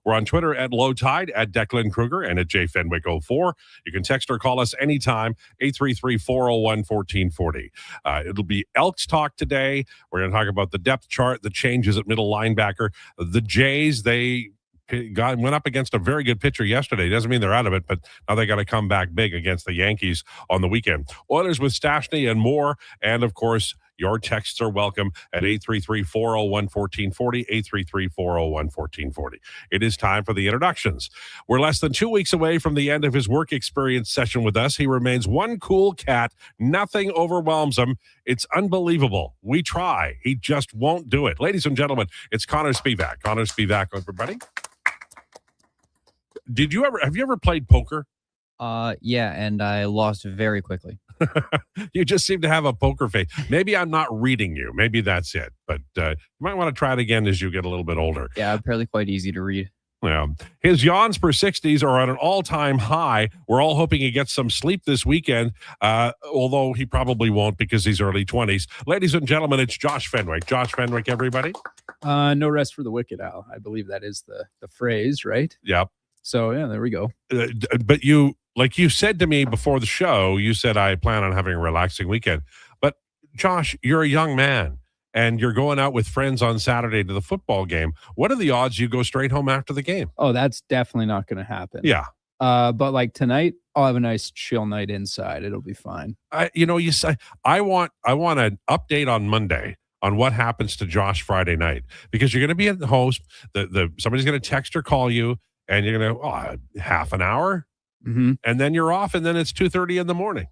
We're on Twitter at Lowetide, at Declan Krueger, and at JFenwick04. You can text or call us anytime, 833-401-1440. It'll be Elks talk today. We're going to talk about the depth chart, the changes at middle linebacker. The Jays, they went up against a very good pitcher yesterday. Doesn't mean they're out of it, but now they got to come back big against the Yankees on the weekend. Oilers with Stastny and more. And, of course, your texts are welcome at 833-401-1440, 833-401-1440. It is time for the introductions. We're less than 2 weeks away from the end of his work experience session with us. He remains one cool cat. Nothing overwhelms him. It's unbelievable. We try. He just won't do it. Ladies and gentlemen, it's Connor Spivak. Connor Spivak, everybody. Have you ever played poker? Yeah, and I lost very quickly. You just seem to have a poker face. Maybe I'm not reading you. Maybe that's it. But you might want to try it again as you get a little bit older. Yeah, apparently quite easy to read. Yeah. His yawns per 60s are at an all-time high. We're all hoping he gets some sleep this weekend, although he probably won't because he's early 20s. Ladies and gentlemen, it's Josh Fenwick. Josh Fenwick, everybody. No rest for the wicked, Al. I believe that is the phrase, right? Yep. So, yeah, there we go. But you, like you said to me before the show, you said, I plan on having a relaxing weekend. But, Josh, you're a young man, and you're going out with friends on Saturday to the football game. What are the odds you go straight home after the game? Oh, that's definitely not going to happen. Yeah. But, like, tonight, I'll have a nice chill night inside. It'll be fine. You say, I want an update on Monday on what happens to Josh Friday night, because you're going to be at the host. Somebody's going to text or call you. And you're going to, half an hour, and then you're off, and then it's 2:30 in the morning.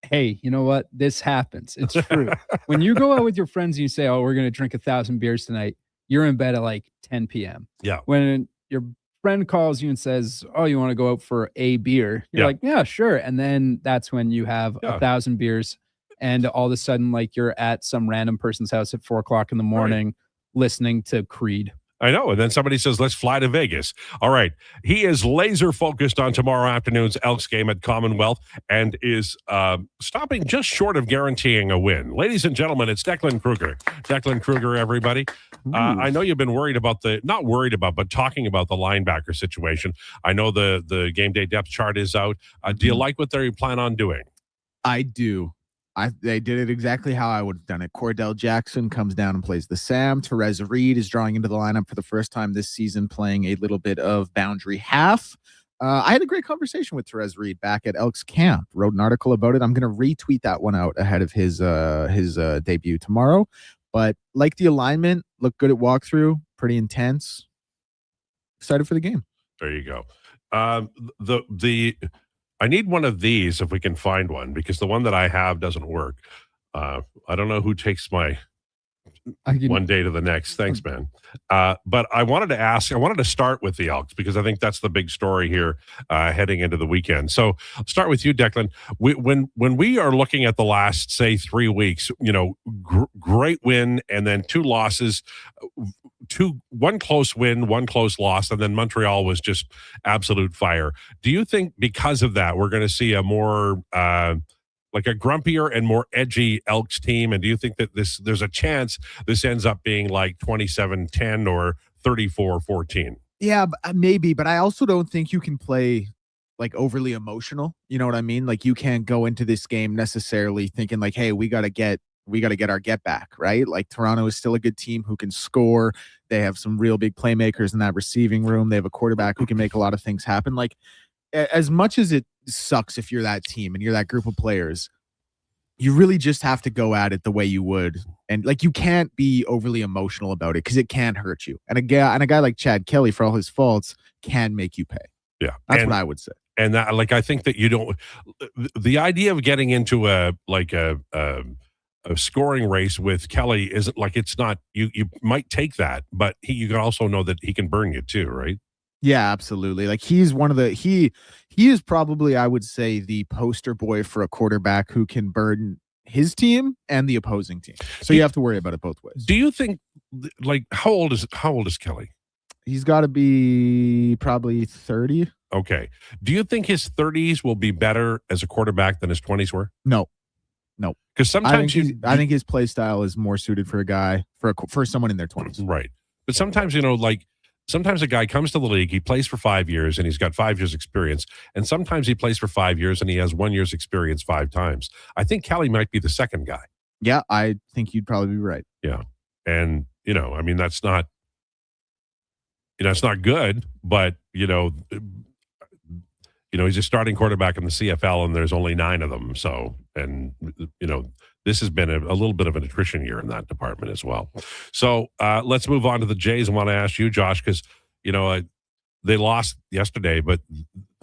Hey, you know what? This happens. It's true. When you go out with your friends and you say, we're going to drink 1,000 beers tonight, you're in bed at like 10 p.m. Yeah. When your friend calls you and says, you want to go out for a beer? You're like, yeah, sure. And then that's when you have 1,000 beers, and all of a sudden, like, you're at some random person's house at 4 o'clock in the morning listening to Creed. I know. And then somebody says, let's fly to Vegas. All right. He is laser focused on tomorrow afternoon's Elks game at Commonwealth and is stopping just short of guaranteeing a win. Ladies and gentlemen, it's Declan Krueger. Declan Krueger, everybody. I know you've been but talking about the linebacker situation. I know the game day depth chart is out. Do you like what they plan on doing? I do. They did it exactly how I would have done it. Cordell Jackson comes down and plays the Sam. Terez Reed is drawing into the lineup for the first time this season, playing a little bit of boundary half. I had a great conversation with Terez Reed back at Elks Camp. Wrote an article about it. I'm going to retweet that one out ahead of his debut tomorrow. But like the alignment, looked good at walkthrough, pretty intense. Excited for the game. There you go. I need one of these if we can find one, because the one that I have doesn't work. I don't know who takes my one day to the next. Thanks, man. But I wanted to start with the Elks because I think that's the big story here heading into the weekend. So I'll start with you, Declan. When we are looking at the last, say, 3 weeks, great win and then 2 losses, one close win, 1 close loss, and then Montreal was just absolute fire. Do you think because of that we're going to see a more like a grumpier and more edgy Elks team? And do you think that there's a chance this ends up being like 27-10 or 34-14? Yeah, maybe, but I also don't think you can play like overly emotional. You know what I mean? Like, you can't go into this game necessarily thinking like, hey, we got to get our get back, right? Like, Toronto is still a good team who can score. They have some real big playmakers in that receiving room. They have a quarterback who can make a lot of things happen. Like, as much as it sucks if you're that team and you're that group of players, you really just have to go at it the way you would. And like, you can't be overly emotional about it because it can hurt you. And a guy like Chad Kelly, for all his faults, can make you pay. Yeah. That's what I would say. And that, like, I think that you don't, the idea of getting into a scoring race with Kelly isn't like, it's not, you might take that, but you can also know that he can burn you too, right? Yeah, absolutely. Like, he's one of the, he is probably, I would say, the poster boy for a quarterback who can burden his team and the opposing team. So you have to worry about it both ways. Do you think, like, how old is Kelly? He's got to be probably 30. Okay. Do you think his 30s will be better as a quarterback than his 20s were? No. Because sometimes I think his play style is more suited for a guy, for someone in their 20s. Right. But sometimes, like, Sometimes a guy comes to the league, he plays for 5 years, and he's got 5 years experience. And sometimes he plays for 5 years, and he has 1 year's experience 5 times. I think Kelly might be the second guy. Yeah, I think you'd probably be right. Yeah. And, I mean, that's not, it's not good, but, he's a starting quarterback in the CFL, and there's only 9 of them. So, and, this has been a little bit of an attrition year in that department as well. So let's move on to the Jays. I want to ask you, Josh, because, they lost yesterday, but,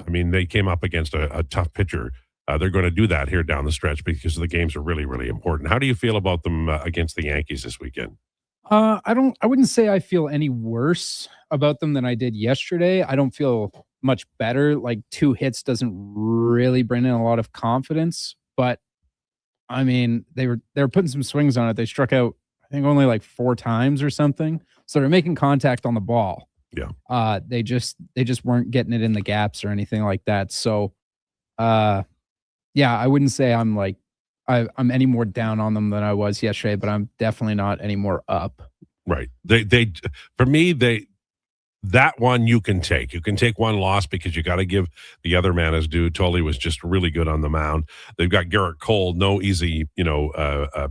I mean, they came up against a tough pitcher. They're going to do that here down the stretch because the games are really, really important. How do you feel about them against the Yankees this weekend? I wouldn't say I feel any worse about them than I did yesterday. I don't feel much better. Like 2 hits doesn't really bring in a lot of confidence, but I mean, they were putting some swings on it. They struck out, I think, only like 4 times or something. So they're making contact on the ball. Yeah. They just weren't getting it in the gaps or anything like that. So, yeah, I wouldn't say I'm any more down on them than I was yesterday, but I'm definitely not any more up. Right. They for me, that one you can take. You can take one loss because you got to give the other man his due. Tolley was just really good on the mound. They've got Garrett Cole, no easy,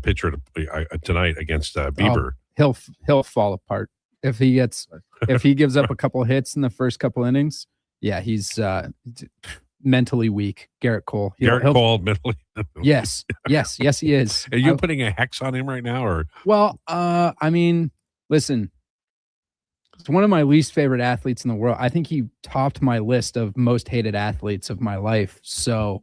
pitcher tonight against Bieber. Oh, he'll fall apart if he gives up a couple hits in the first couple innings. Yeah, he's mentally weak. Garrett Cole. Cole mentally. Yes, he is. Are you putting a hex on him right now, or? Well, I mean, listen. It's one of my least favorite athletes in the world. I think he topped my list of most hated athletes of my life. So,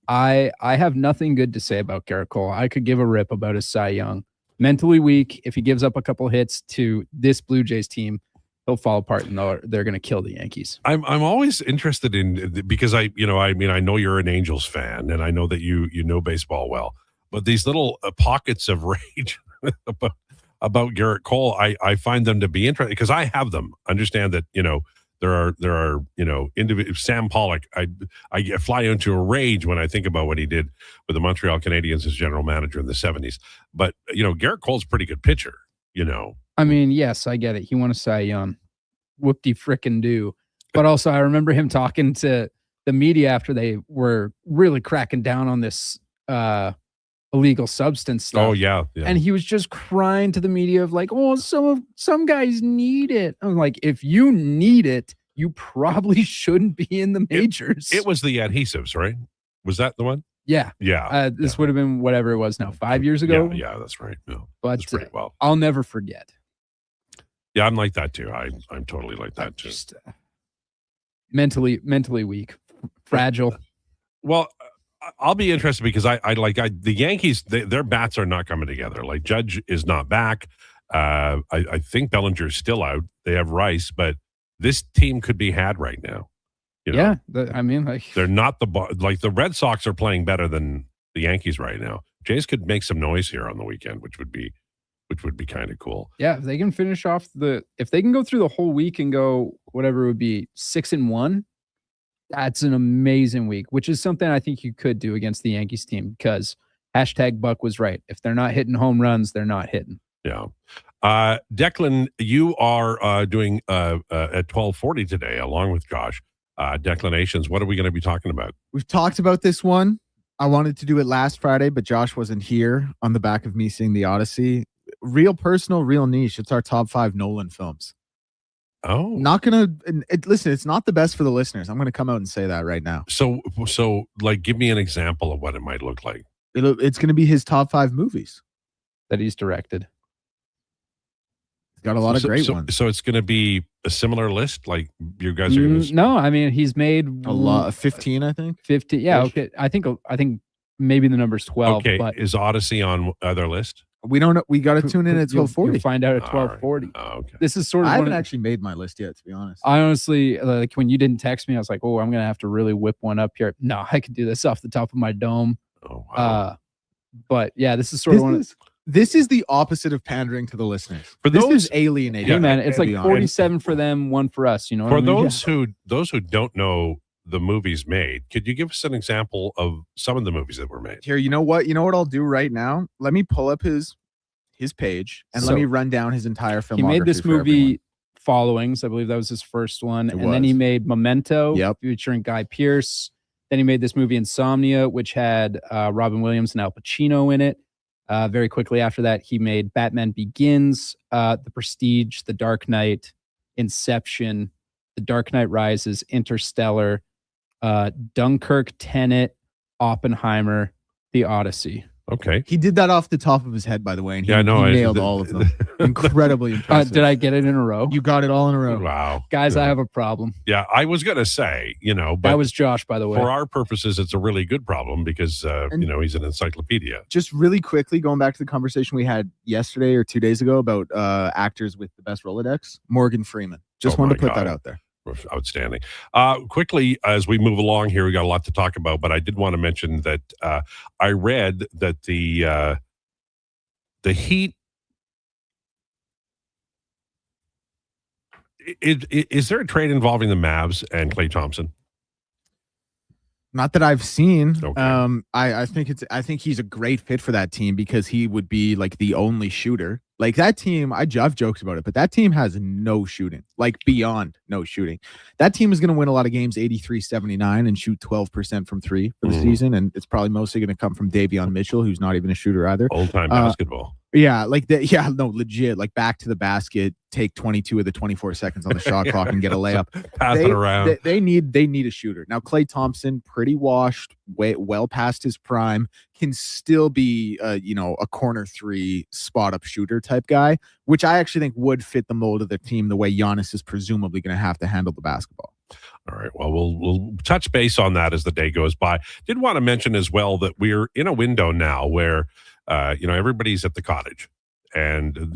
I have nothing good to say about Garrett Cole. I could give a rip about his Cy Young. Mentally weak. If he gives up a couple hits to this Blue Jays team, he'll fall apart and they're going to kill the Yankees. I'm always interested in, because I know you're an Angels fan, and I know that you know baseball well, but these little pockets of rage about Garrett Cole, I find them to be interesting because I have them. Understand that, there are Sam Pollock. I fly into a rage when I think about what he did with the Montreal Canadiens as general manager in the 70s. But, Garrett Cole's a pretty good pitcher, I mean, yes, I get it. He won a Cy Young. Whoop-de frickin' do. But also, I remember him talking to the media after they were really cracking down on this illegal substance stuff. Oh, yeah. And he was just crying to the media of like, oh, some guys need it. I'm like, if you need it, you probably shouldn't be in the majors. It was the adhesives, right? Was that the one? Yeah. Yeah. This would have been whatever it was now, 5 years ago. Yeah, that's right. No, but that's pretty well. I'll never forget. Yeah, I'm like that too. I'm totally like that too. Just mentally weak, fragile. Well, I'll be interested because the Yankees, their bats are not coming together. Like Judge is not back. I think Bellinger's still out. They have Rice, but this team could be had right now. Yeah, I mean, they're not the Red Sox are playing better than the Yankees right now. Jays could make some noise here on the weekend, which would be kind of cool. Yeah, if they can finish off if they can go through the whole week and go whatever it would be 6-1, that's an amazing week, which is something I think you could do against the Yankees team because #Buck was right. If they're not hitting home runs, they're not hitting. Yeah. Declan, you are doing at 12:40 today, along with Josh. Declinations. What are we going to be talking about? We've talked about this one. I wanted to do it last Friday, but Josh wasn't here on the back of me seeing the Odyssey. Real personal, real niche. It's our top 5 Nolan films. Oh, not gonna listen. It's not the best for the listeners. I'm gonna come out and say that right now. So, give me an example of what it might look like. It's gonna be his top 5 movies that he's directed. He's got a lot of great ones. So it's gonna be a similar list. Like you guys are gonna. No, I mean he's made a lot. 15, I think. 50. Yeah. Okay. I think maybe the number's 12. Okay. But is Odyssey on other list? We don't know. We got to tune in at 12:40. You'll find out at 12:40. Right. Oh, okay. This is sort of. I haven't actually made my list yet, to be honest. I honestly, like when you didn't text me, I was like, "Oh, I'm gonna have to really whip one up here." No, I could do this off the top of my dome. Oh, wow. But yeah, this is sort of one. This is the opposite of pandering to the listeners. For those, this is alienating. Hey man, it's like 47 for them, 1 for us. You know. For those who don't know the movies made, could you give us an example of some of the movies that were made? Here, you know what I'll do right now? Let me pull up his page and let me run down his entire filmography. He made this movie Followings. I believe that was his first one. It And then he was. made Memento, Yep. featuring Guy Pearce. Then he made this movie Insomnia, which had Robin Williams and Al Pacino in it. Very quickly after that, he made Batman Begins, The Prestige, The Dark Knight, Inception, The Dark Knight Rises, Interstellar, Dunkirk, Tenet, Oppenheimer, The Odyssey. Okay. He did that off the top of his head, by the way, and he nailed all of them. Incredibly impressive. Did I get it in a row? You got it all in a row. Wow. Guys, Yeah. I have a problem. Yeah, I was going to say, but That was Josh, by the way. for our purposes, it's a really good problem because, he's an encyclopedia. Just really quickly, going back to the conversation we had yesterday or 2 days ago about actors with the best Rolodex, Morgan Freeman. Just Oh wanted to my put that God. out there. Outstanding. Quickly, as we move along here, we got a lot to talk about, but I did want to mention that I read that the Heat. Is there a trade involving the Mavs and Klay Thompson? Not that I've seen. Okay. I think he's a great fit for that team because he would be like the only shooter. Like that team, I've joked about it, but that team has no shooting, like beyond no shooting. That team is going to win a lot of games 83-79 and shoot 12% from three for the season. And it's probably mostly going to come from Davion Mitchell, who's not even a shooter either. Old time basketball. Yeah, legit, like back to the basket, take 22 of the 24 seconds on the shot clock and get a layup. Pass it around. They need a shooter. Now, Klay Thompson, pretty washed, well past his prime, can still be a corner three spot up shooter type guy, which I actually think would fit the mold of the team the way Giannis is presumably going to have to handle the basketball. All right. Well, we'll touch base on that as the day goes by. Did want to mention as well that we're in a window now where everybody's at the cottage and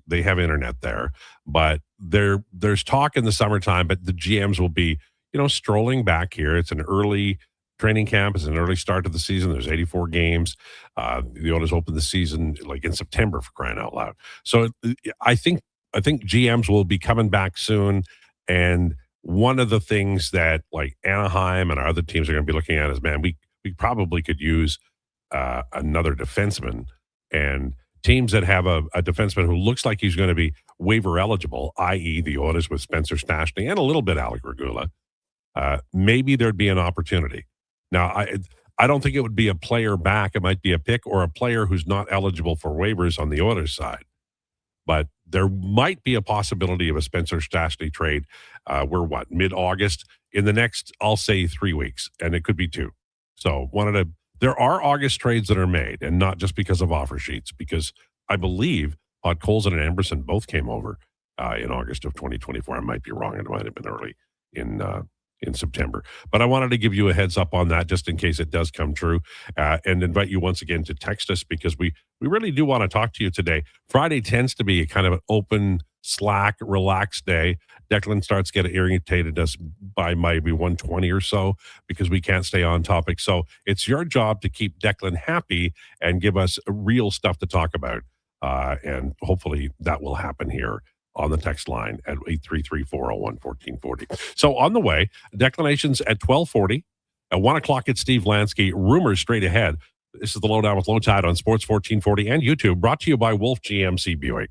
they have internet there, but there's talk in the summertime, but the GMs will be strolling back here. It's an early training camp. It's an early start to the season. There's 84 games. The Oilers open the season like in September, for crying out loud. So I think GMs will be coming back soon, and one of the things that like Anaheim and our other teams are going to be looking at is, man, we probably could use another defenseman, and teams that have a defenseman who looks like he's going to be waiver eligible, i.e. the Oilers with Spencer Stastny and a little bit Alec Regula, maybe there'd be an opportunity. Now, I don't think it would be a player back. It might be a pick or a player who's not eligible for waivers on the Oilers side. But there might be a possibility of a Spencer Stastny trade. We're mid-August? In the next, I'll say 3 weeks, and it could be 2. So there are August trades that are made, and not just because of offer sheets, because I believe Colson and Emberson both came over in August of 2024. I might be wrong. It might have been early in September. But I wanted to give you a heads up on that just in case it does come true, and invite you once again to text us because we really do want to talk to you today. Friday tends to be kind of an open, slack, relaxed day. Declan starts getting irritated us by maybe 1:20 or so because we can't stay on topic. So it's your job to keep Declan happy and give us real stuff to talk about. And hopefully that will happen here on the text line at 833-401-1440. So on the way, declinations at 12:40. At 1 o'clock, it's Steve Lansky. Rumors straight ahead. This is the Lowdown with Lowetide on Sports 1440 and YouTube, brought to you by Wolf GMC Buick.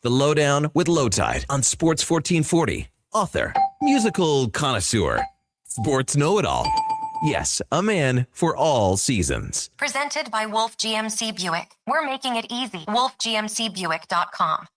The Lowdown with Lowetide on Sports 1440. Author, musical connoisseur, sports know-it-all. Yes, a man for all seasons. Presented by Wolf GMC Buick. We're making it easy. WolfGMCBuick.com.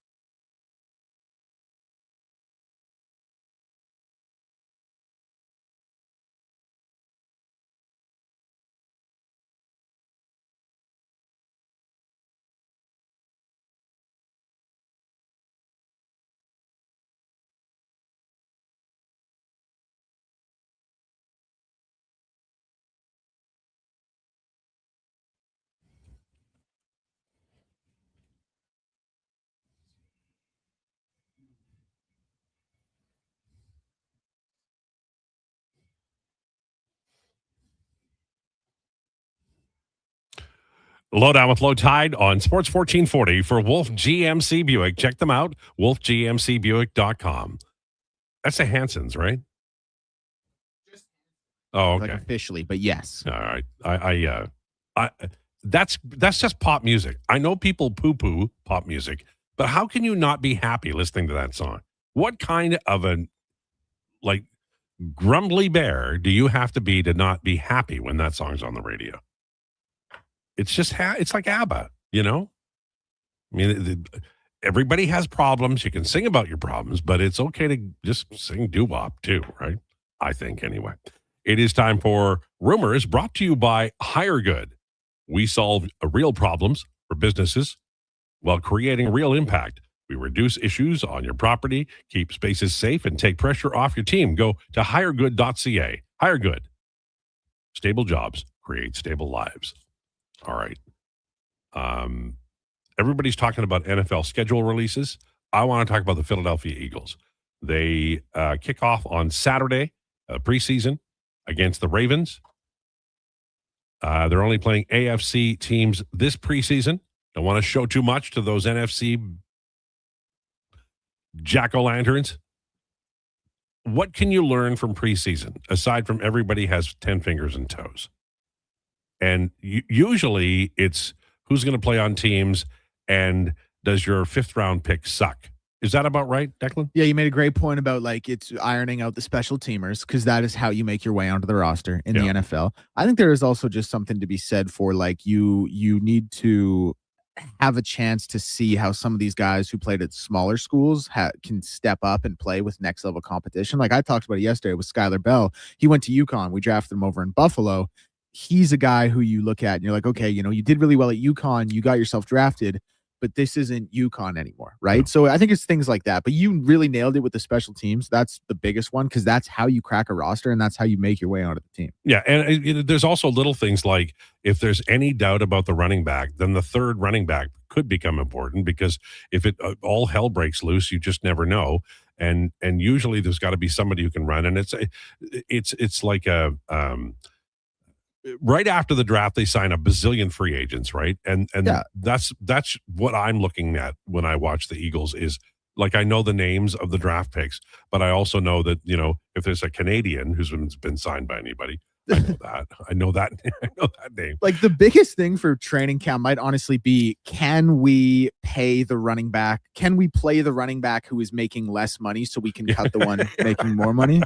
Lowdown with Lowetide on Sports 1440 for Wolf GMC Buick. Check them out, wolfgmcbuick.com. That's the Hansons, right? Oh, okay. Like officially, but yes. All right. I that's just pop music. I know people poo-poo pop music, but how can you not be happy listening to that song? What kind of a grumbly bear do you have to be to not be happy when that song's on the radio? It's just it's like ABBA, you know? I mean, everybody has problems. You can sing about your problems, but it's okay to just sing doo-wop too, right? I think anyway. It is time for Rumors, brought to you by Hire Good. We solve real problems for businesses while creating real impact. We reduce issues on your property, keep spaces safe, and take pressure off your team. Go to hiregood.ca. Hire Good. Stable jobs create stable lives. All right. Everybody's talking about NFL schedule releases. I want to talk about the Philadelphia Eagles. They kick off on Saturday, preseason, against the Ravens. They're only playing AFC teams this preseason. Don't want to show too much to those NFC jack-o'-lanterns. What can you learn from preseason, aside from everybody has 10 fingers and toes? And usually it's who's going to play on teams and does your fifth-round pick suck? Is that about right, Declan? Yeah, you made a great point about it's ironing out the special teamers because that is how you make your way onto the roster in the NFL. I think there is also just something to be said for you need to have a chance to see how some of these guys who played at smaller schools can step up and play with next level competition. Like I talked about it yesterday with Skylar Bell. He went to UConn. We drafted him over in Buffalo. He's a guy who you look at and you're like, okay, you did really well at UConn. You got yourself drafted, but this isn't UConn anymore, right? No. So I think it's things like that. But you really nailed it with the special teams. That's the biggest one because that's how you crack a roster and that's how you make your way onto the team. Yeah, and there's also little things like if there's any doubt about the running back, then the third running back could become important because if it all hell breaks loose, you just never know. And usually there's got to be somebody who can run. And it's like a right after the draft, they sign a bazillion free agents, right? And that's what I'm looking at when I watch the Eagles is I know the names of the draft picks, but I also know that, if there's a Canadian who's been signed by anybody, I know that name. The biggest thing for training camp might honestly be, can we pay the running back? Can we play the running back who is making less money so we can cut the one making more money?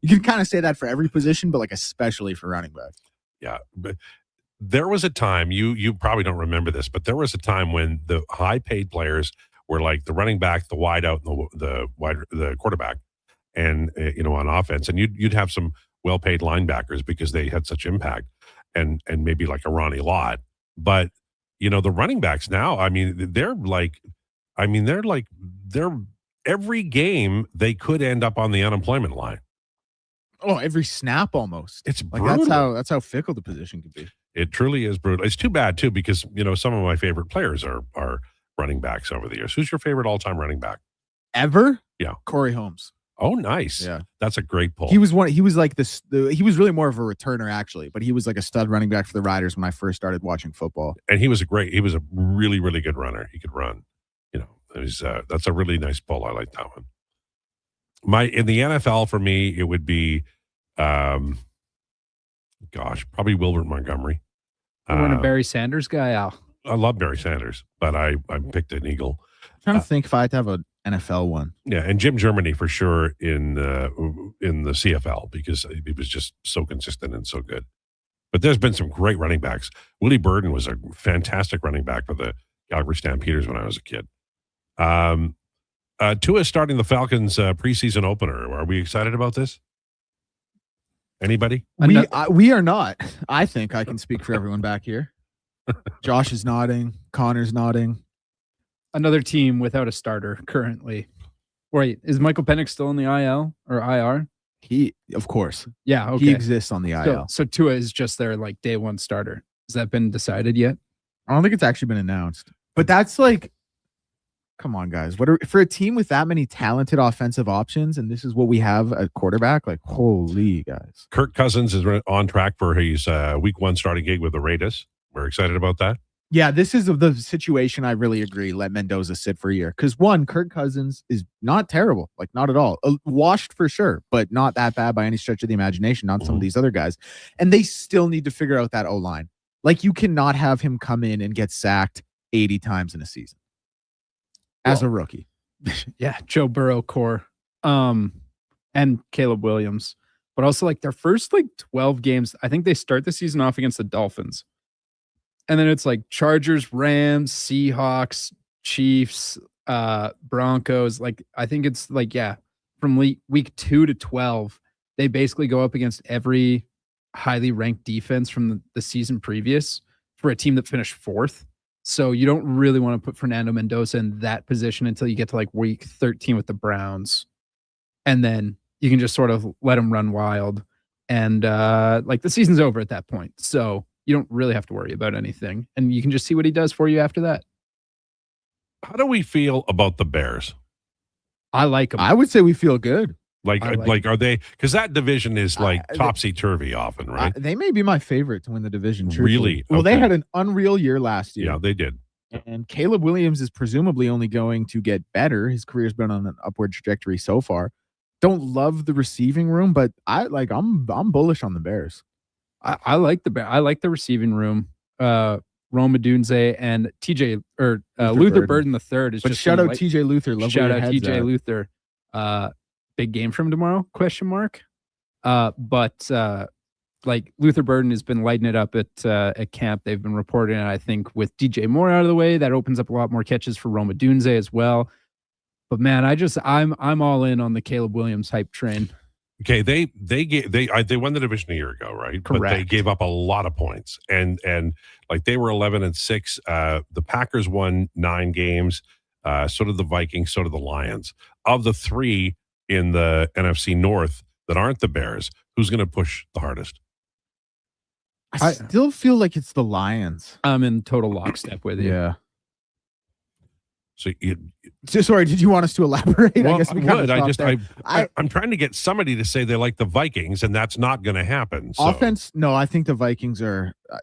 You can kind of say that for every position, but especially for running back. Yeah, but there was a time, you probably don't remember this, but there was a time when the high-paid players were like the running back, the wideout, and the quarterback, and on offense, and you'd have some well-paid linebackers because they had such impact, and maybe like a Ronnie Lott, but the running backs now, they're every game they could end up on the unemployment line. Oh, every snap almost. It's brutal. That's how fickle the position could be. It truly is brutal. It's too bad too because some of my favorite players are running backs over the years. Who's your favorite all-time running back ever? Yeah, Corey Holmes. Oh, nice. Yeah, that's a great pull. He was one. He was like this. He was really more of a returner actually, but he was like a stud running back for the Riders when I first started watching football. And he was a really, really good runner. He could run. That's a really nice pull. I like that one. In the NFL for me, it would be, probably Wilbert Montgomery. You want a Barry Sanders guy? I love Barry Sanders, but I picked an Eagle. trying to think if I had to have an NFL one. Yeah, and Jim Germany for sure in the CFL because he was just so consistent and so good. But there's been some great running backs. Willie Burden was a fantastic running back for the Calgary Stampeders when I was a kid. Tua is starting the Falcons preseason opener. Are we excited about this? Anybody? We are not. I think I can speak for everyone back here. Josh is nodding. Connor's nodding. Another team without a starter currently. Wait, is Michael Penix still in the IL or IR? He, of course. Yeah, okay. He exists on the IL. So Tua is just their like day one starter. Has that been decided yet? I don't think it's actually been announced. But that's like, come on, guys. For a team with that many talented offensive options, and this is what we have at quarterback, like, holy guys. Kirk Cousins is on track for his week 1 starting gig with the Raiders. We're excited about that. Yeah, this is the situation. I really agree. Let Mendoza sit for a year. Because one, Kirk Cousins is not terrible. Like, not at all. Washed for sure, but not that bad by any stretch of the imagination. Not some of these other guys. And they still need to figure out that O-line. Like, you cannot have him come in and get sacked 80 times in a season as a rookie. Yeah, Joe Burrow core. And Caleb Williams. But also, like, their first, 12 games, I think they start the season off against the Dolphins. And then it's like Chargers, Rams, Seahawks, Chiefs, Broncos. Like, I think it's from week 2 to 12, they basically go up against every highly ranked defense from the season previous for a team that finished 4th. So you don't really want to put Fernando Mendoza in that position until you get to week 13 with the Browns. And then you can just sort of let him run wild. And the season's over at that point. So you don't really have to worry about anything. And you can just see what he does for you after that. How do we feel about the Bears? I like them. I would say we feel good. Are they? Because that division is topsy-turvy often, right? They may be my favorite to win the division. Really? Well, they had an unreal year last year. Yeah, they did. And Caleb Williams is presumably only going to get better. His career's been on an upward trajectory so far. Don't love the receiving room, but I'm bullish on the Bears. I like the receiving room. Rome Odunze and TJ or Luther Burden the third is. But just shout out TJ Luther. Shout out TJ Luther. Big game from tomorrow? ? But Luther Burden has been lighting it up at camp. They've been reporting, and I think with DJ Moore out of the way, that opens up a lot more catches for Rome Odunze as well. But man, I'm all in on the Caleb Williams hype train. Okay, they won the division a year ago, right? Correct. But they gave up a lot of points, and they were 11-6. The Packers won 9 games. So did the Vikings. So did the Lions. Of the 3 in the NFC North that aren't the Bears, who's going to push the hardest? I still feel like it's the Lions. I'm in total lockstep with you. Yeah. So sorry, did you want us to elaborate? Well, I guess we would. I'm trying to get somebody to say they like the Vikings, and that's not going to happen. So. Offense, no, I think the Vikings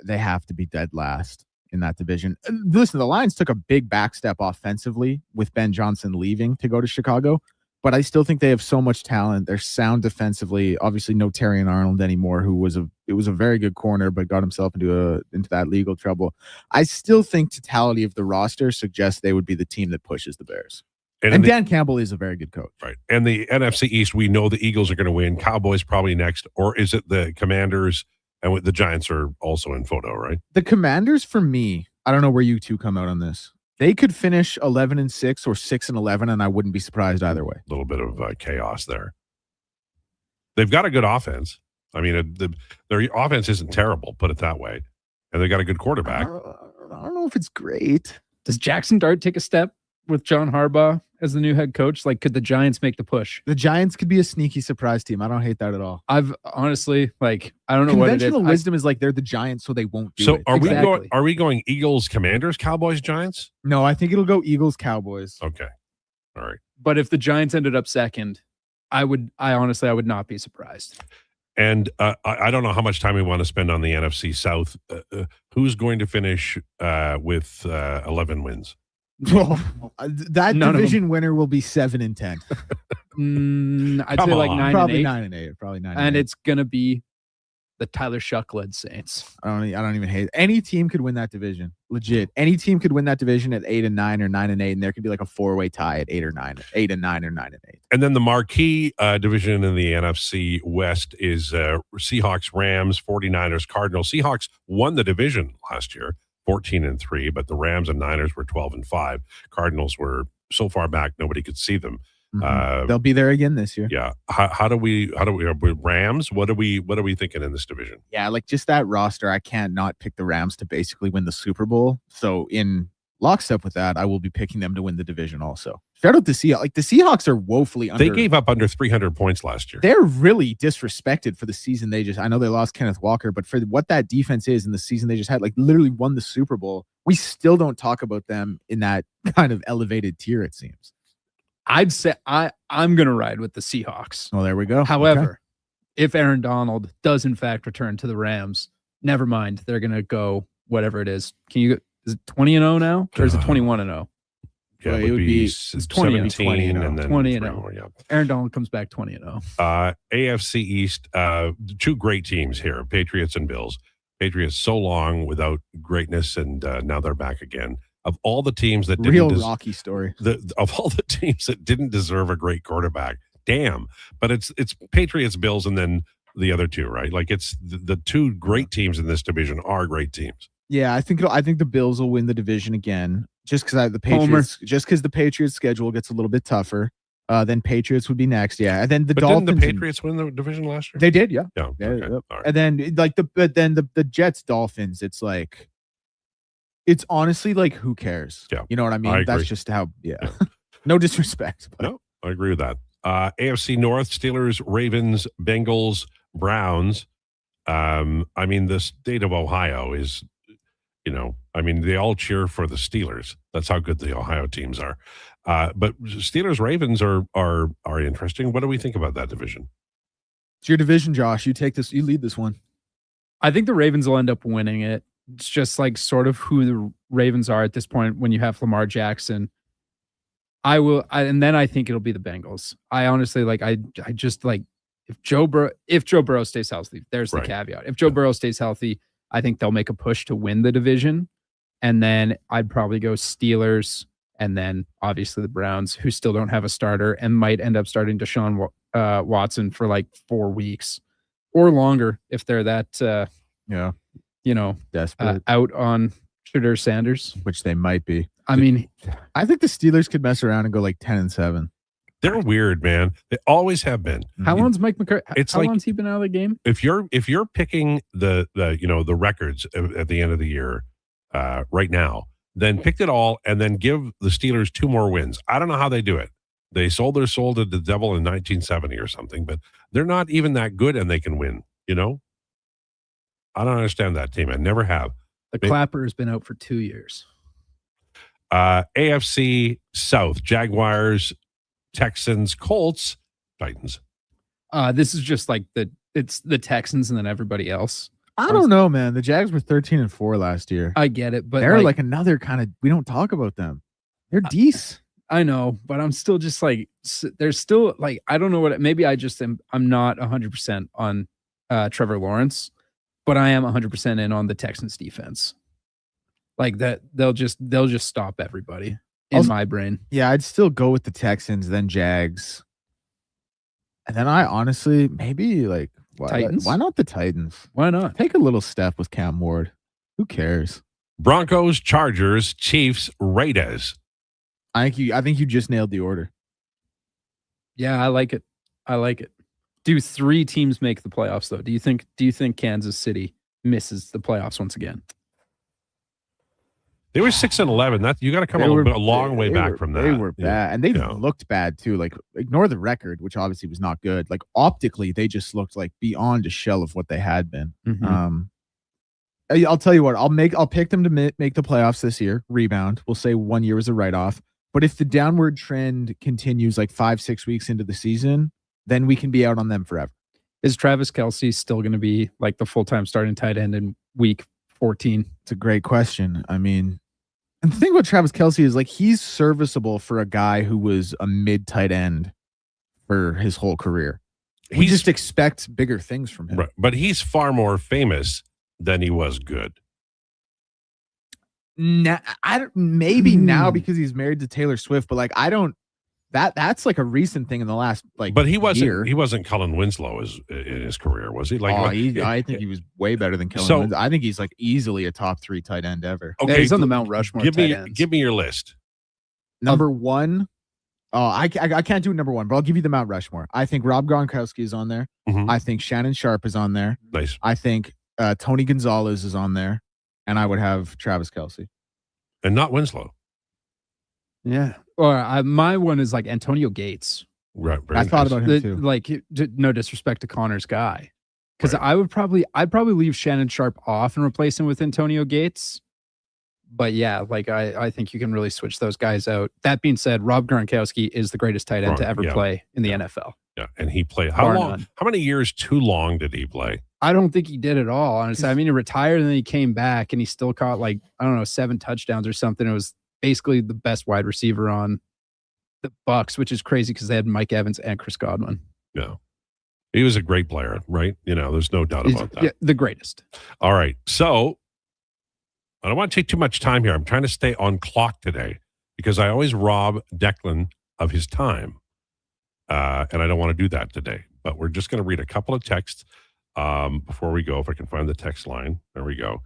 they have to be dead last in that division. Listen, the Lions took a big back step offensively with Ben Johnson leaving to go to Chicago, but I still think they have so much talent. They're sound defensively. Obviously, no Terrion Arnold anymore, who was a very good corner, but got himself into that legal trouble. I still think totality of the roster suggests they would be the team that pushes the Bears. And Dan Campbell is a very good coach. Right. And the NFC East, we know the Eagles are going to win. Cowboys probably next, or is it the Commanders? And the Giants are also in photo, right? The Commanders, for me, I don't know where you two come out on this. They could finish 11-6 or 6-11, and I wouldn't be surprised either way. A little bit of chaos there. They've got a good offense. I mean, their offense isn't terrible, put it that way. And they got a good quarterback. I don't know if it's great. Does Jackson Dart take a step with John Harbaugh as the new head coach? Could the Giants make the push? The Giants could be a sneaky surprise team. I don't hate that at all. I've honestly, I don't know what it is. Conventional wisdom is they're the Giants, so they won't do it. So are we going Eagles, Commanders, Cowboys, Giants? No, I think it'll go Eagles, Cowboys. Okay. All right. But if the Giants ended up second, I would not be surprised. And I don't know how much time we want to spend on the NFC South. Who's going to finish with 11 wins? That division winner will be 7-10. I'd say 9-8. Probably 9-8. Probably 9-8. And it's gonna be the Tyler Shuck led Saints. I don't even hate it. Any team could win that division. Legit. Any team could win that division at 8-9 or 9-8, and there could be like a 4-way tie at 8 or 9, 8-9 or 9-8. And then the marquee division in the NFC West is Seahawks, Rams, 49ers, Cardinals. Seahawks won the division last year, 14-3, but the Rams and Niners were 12-5. Cardinals were so far back nobody could see them. They'll be there again this year. Yeah. How do we Rams? What are we thinking in this division? Yeah, like just that roster, I can't not pick the Rams to basically win the Super Bowl. So in lockstep with that, I will be picking them to win the division also. Shout out to Seahawks. Like the Seahawks are woefully under. They gave up under 300 points last year. They're really disrespected for the season I know they lost Kenneth Walker, but for what that defense is in the season they just had, like literally won the Super Bowl. We still don't talk about them in that kind of elevated tier, it seems. I'd say I'm going to ride with the Seahawks. Oh, there we go. However, if Aaron Donald does in fact return to the Rams, never mind. They're going to go whatever it is. Is it 20-0 now? Or is it 21-0 Yeah, it would be 20 and then 20-0. Yeah. Aaron Donald comes back 20-0. AFC East, two great teams here, Patriots and Bills. Patriots so long without greatness, and now they're back again. Of all the teams that didn't Rocky story. Of all the teams that didn't deserve a great quarterback, damn. But it's Patriots, Bills, and then the other two, right? Like it's the two great teams in this division are great teams. Yeah, I think the Bills will win the division again, just because the Patriots schedule gets a little bit tougher. Then Patriots would be next, yeah, and then Dolphins. Didn't the Patriots win the division last year? They did, yeah. Yeah. Okay. All right. And then the Jets Dolphins, it's like, it's honestly like, who cares? Yeah, you know what I mean. That's just how. Yeah. No disrespect. But. No, I agree with that. AFC North: Steelers, Ravens, Bengals, Browns. I mean, the state of Ohio is, they all cheer for the Steelers. That's how good the Ohio teams are. But Steelers, Ravens are interesting. What do we think about that division? It's your division, Josh. You take this. You lead this one. I think the Ravens will end up winning it. It's just like sort of who the Ravens are at this point when you have Lamar Jackson. And then I think it'll be the Bengals. I honestly I just like if Joe Burrow stays healthy, there's the caveat. If Joe Burrow stays healthy, I think they'll make a push to win the division. And then I'd probably go Steelers, and then obviously the Browns, who still don't have a starter and might end up starting Deshaun Watson for like 4 weeks or longer if they're that desperate out on Shadur Sanders, which they might be. I mean, I think the Steelers could mess around and go like 10-7. They're weird, man. They always have been. How long's Mike McCarthy? How like, long's he been out of the game? If you're picking the records at the end of the year right now, then pick it all and then give the Steelers 2 more wins. I don't know how they do it. They sold their soul to the devil in 1970 or something, but they're not even that good and they can win. I don't understand that team. I never have. The Clapper has been out for 2 years. AFC South: Jaguars, Texans, Colts, Titans. This is just like it's the Texans and then everybody else. I don't know, man. The Jags were 13-4 last year. I get it, but they're like another kind of. We don't talk about them. They're decent. I know, but I'm still just like there's still like I don't know what. Maybe I just I'm not 100% on Trevor Lawrence, but I am 100% in on the Texans defense. Like that, they'll just stop everybody in my brain. Yeah, I'd still go with the Texans, then Jags, and then I honestly maybe like Titans. Why not the Titans? Why not take a little step with Cam Ward? Who cares? Broncos, Chargers, Chiefs, Raiders. I think you just nailed the order. Yeah, I like it. Do 3 teams make the playoffs though? Do you think Kansas City misses the playoffs once again? They were 6-11. That you got to come a long way back from that. They were bad, and they looked bad too. Like ignore the record, which obviously was not good. Like optically, they just looked like beyond a shell of what they had been. Mm-hmm. I'll tell you what. I'll pick them to make the playoffs this year. Rebound. We'll say 1 year was a write-off. But if the downward trend continues like 5-6 weeks into the season, then we can be out on them forever. Is Travis Kelce still going to be like the full-time starting tight end in week 14? It's a great question. I mean, and the thing about Travis Kelce is like he's serviceable for a guy who was a mid tight end for his whole career. We just expect bigger things from him. Right, but he's far more famous than he was good. Maybe now because he's married to Taylor Swift, but like I don't. That's like a recent thing in the last But he wasn't. year. He wasn't Cullen Winslow in his career, was he? Like, I think he was way better than Kellen. Winslow. I think he's like easily a top 3 tight end ever. Okay, he's on the Mount Rushmore. Give me your list. Number one. Oh, I can't do number one, but I'll give you the Mount Rushmore. I think Rob Gronkowski is on there. Mm-hmm. I think Shannon Sharp is on there. Nice. I think Tony Gonzalez is on there, and I would have Travis Kelce. And not Winslow. Yeah. Or my one is like Antonio Gates. Right. I thought about him too. Like, no disrespect to Connor's guy, because I'd probably leave Shannon Sharp off and replace him with Antonio Gates. But yeah, like I think you can really switch those guys out. That being said, Rob Gronkowski is the greatest tight end to ever play in the NFL. Yeah, and he played how long? How many years too long did he play? I don't think he did at all, honestly. I mean, he retired and then he came back and he still caught like, I don't know, 7 touchdowns or something. It was basically the best wide receiver on the Bucs, which is crazy because they had Mike Evans and Chris Godwin. Yeah. He was a great player, right? There's no doubt about that. Yeah, the greatest. All right. So I don't want to take too much time here. I'm trying to stay on clock today because I always rob Declan of his time. And I don't want to do that today. But we're just going to read a couple of texts before we go, if I can find the text line. There we go.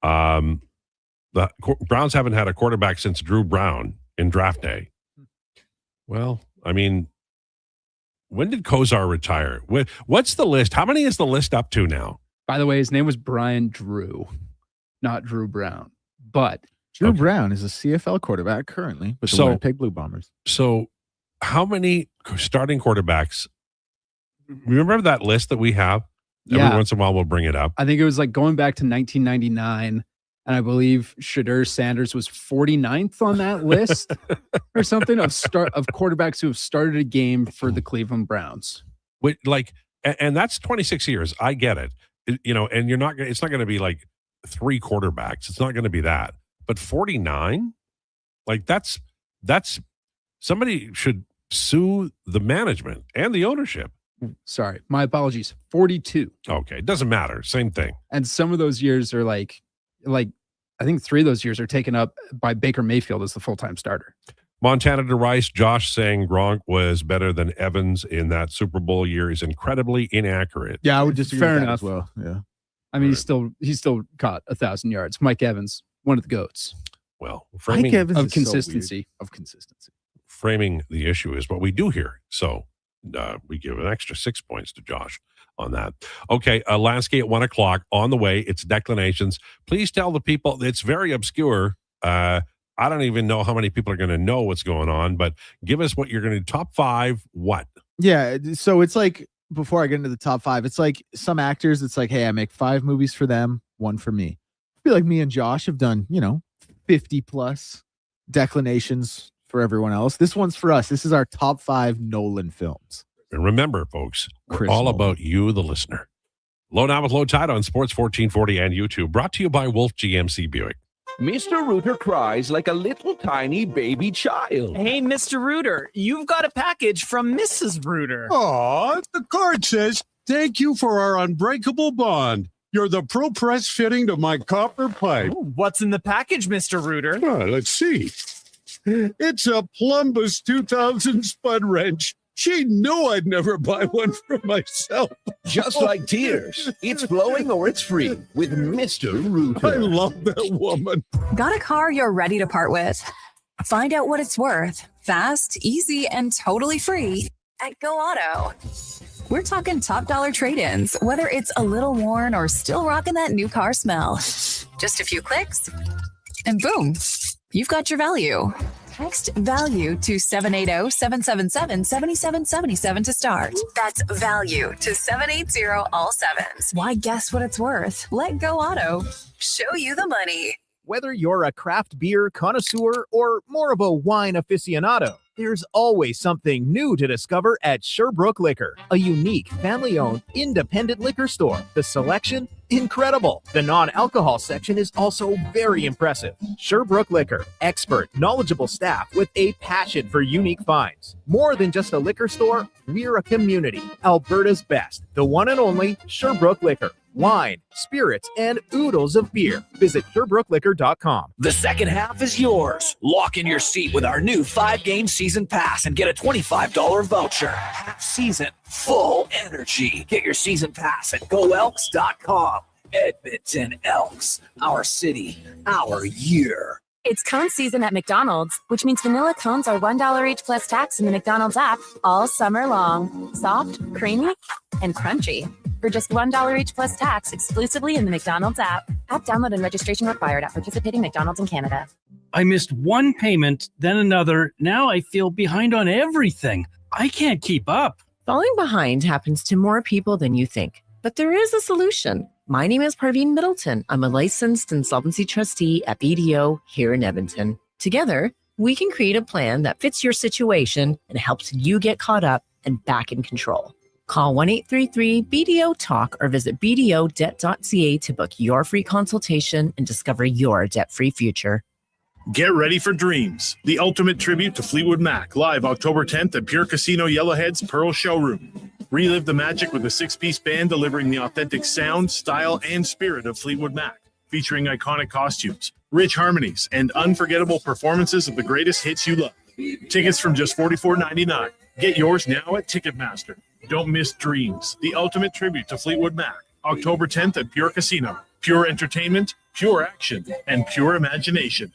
The Browns haven't had a quarterback since Drew Brown in draft day. Well, I mean, when did Kozar retire? What's the list? How many is the list up to now? By the way, his name was Brian Drew, not Drew Brown. But Drew Brown is a CFL quarterback currently with the Winnipeg Blue Bombers. So how many starting quarterbacks? Remember that list that we have? Every once in a while we'll bring it up. I think it was like going back to 1999. And I believe Shadur Sanders was 49th on that list or something of quarterbacks who have started a game for the Cleveland Browns. And that's 26 years. I get it. And it's not going to be like 3 quarterbacks. It's not going to be that. But 49? Like that's somebody should sue the management and the ownership. Sorry, my apologies. 42. Okay, it doesn't matter. Same thing. And some of those years are like I think 3 of those years are taken up by Baker Mayfield as the full-time starter. Montana to Rice, Josh saying Gronk was better than Evans in that Super Bowl year is incredibly inaccurate. Yeah, I would just fair enough as well. Yeah, I mean he still caught 1,000 yards. Mike Evans, one of the GOATs. Well, Mike Evans of consistency. Framing the issue is what we do here. So we give an extra 6 points to Josh on that. Okay, Lansky at 1:00 on the way. It's Declinations. Please tell the people, it's very obscure. I don't even know how many people are going to know what's going on, but give us what you're going to do. Top 5, what? Yeah, so it's like, before I get into the top 5, it's like some actors, it's like, hey, I make 5 movies for them, 1 for me. I feel like me and Josh have done, 50 plus declinations for everyone else. This one's for us. This is our top 5 Nolan films. And remember, folks, we're all about you, the listener. Lowdown with Lowetide on Sports 1440 and YouTube. Brought to you by Wolf GMC Buick. Mr. Rooter cries like a little tiny baby child. Hey, Mr. Rooter, you've got a package from Mrs. Rooter. Aw, the card says, thank you for our unbreakable bond. You're the Pro Press fitting to my copper pipe. Ooh, what's in the package, Mr. Rooter? Let's see. It's a Plumbus 2000 spud wrench. She knew I'd never buy one for myself. Just like tears. It's flowing or it's free with Mr. Rooter. I love that woman. Got a car you're ready to part with? Find out what it's worth. Fast, easy, and totally free at Go Auto. We're talking top dollar trade-ins, whether it's a little worn or still rocking that new car smell. Just a few clicks, and boom, you've got your value. Text value to 780-777-7777 to start. That's value to 780 all sevens. Why guess what it's worth? Let Go Auto show you the money. Whether you're a craft beer connoisseur or more of a wine aficionado, There's always something new to discover at Sherbrooke Liquor, a unique, family-owned, independent liquor store. The selection? Incredible. The non-alcohol section is also very impressive. Sherbrooke Liquor, expert, knowledgeable staff with a passion for unique finds. More than just a liquor store, we're a community. Alberta's best, the one and only Sherbrooke Liquor. Wine, spirits, and oodles of beer. Visit SherbrookeLiquor.com. The second half is yours. Lock in your seat with our new 5-game season pass and get a $25 voucher. Half season, full energy. Get your season pass at GoElks.com. Edmonton Elks, our city, our year. It's cone season at McDonald's, which means vanilla cones are $1 each plus tax in the McDonald's app all summer long. Soft, creamy, and crunchy. For just $1 each plus tax exclusively in the McDonald's app. App download and registration required at participating McDonald's in Canada. I missed one payment, then another. Now I feel behind on everything. I can't keep up. Falling behind happens to more people than you think, but there is a solution. My name is Parveen Middleton. I'm a licensed insolvency trustee at BDO here in Edmonton. Together, we can create a plan that fits your situation and helps you get caught up and back in control. Call 1-833-BDO-TALK or visit bdodebt.ca to book your free consultation and discover your debt-free future. Get ready for Dreams, the ultimate tribute to Fleetwood Mac, live October 10th at Pure Casino Yellowhead's Pearl Showroom. Relive the magic with a 6-piece band delivering the authentic sound, style, and spirit of Fleetwood Mac, featuring iconic costumes, rich harmonies, and unforgettable performances of the greatest hits you love. Tickets from just $44.99. Get yours now at Ticketmaster. Don't miss Dreams, the ultimate tribute to Fleetwood Mac, October 10th at Pure Casino. Pure entertainment, pure action, and pure imagination.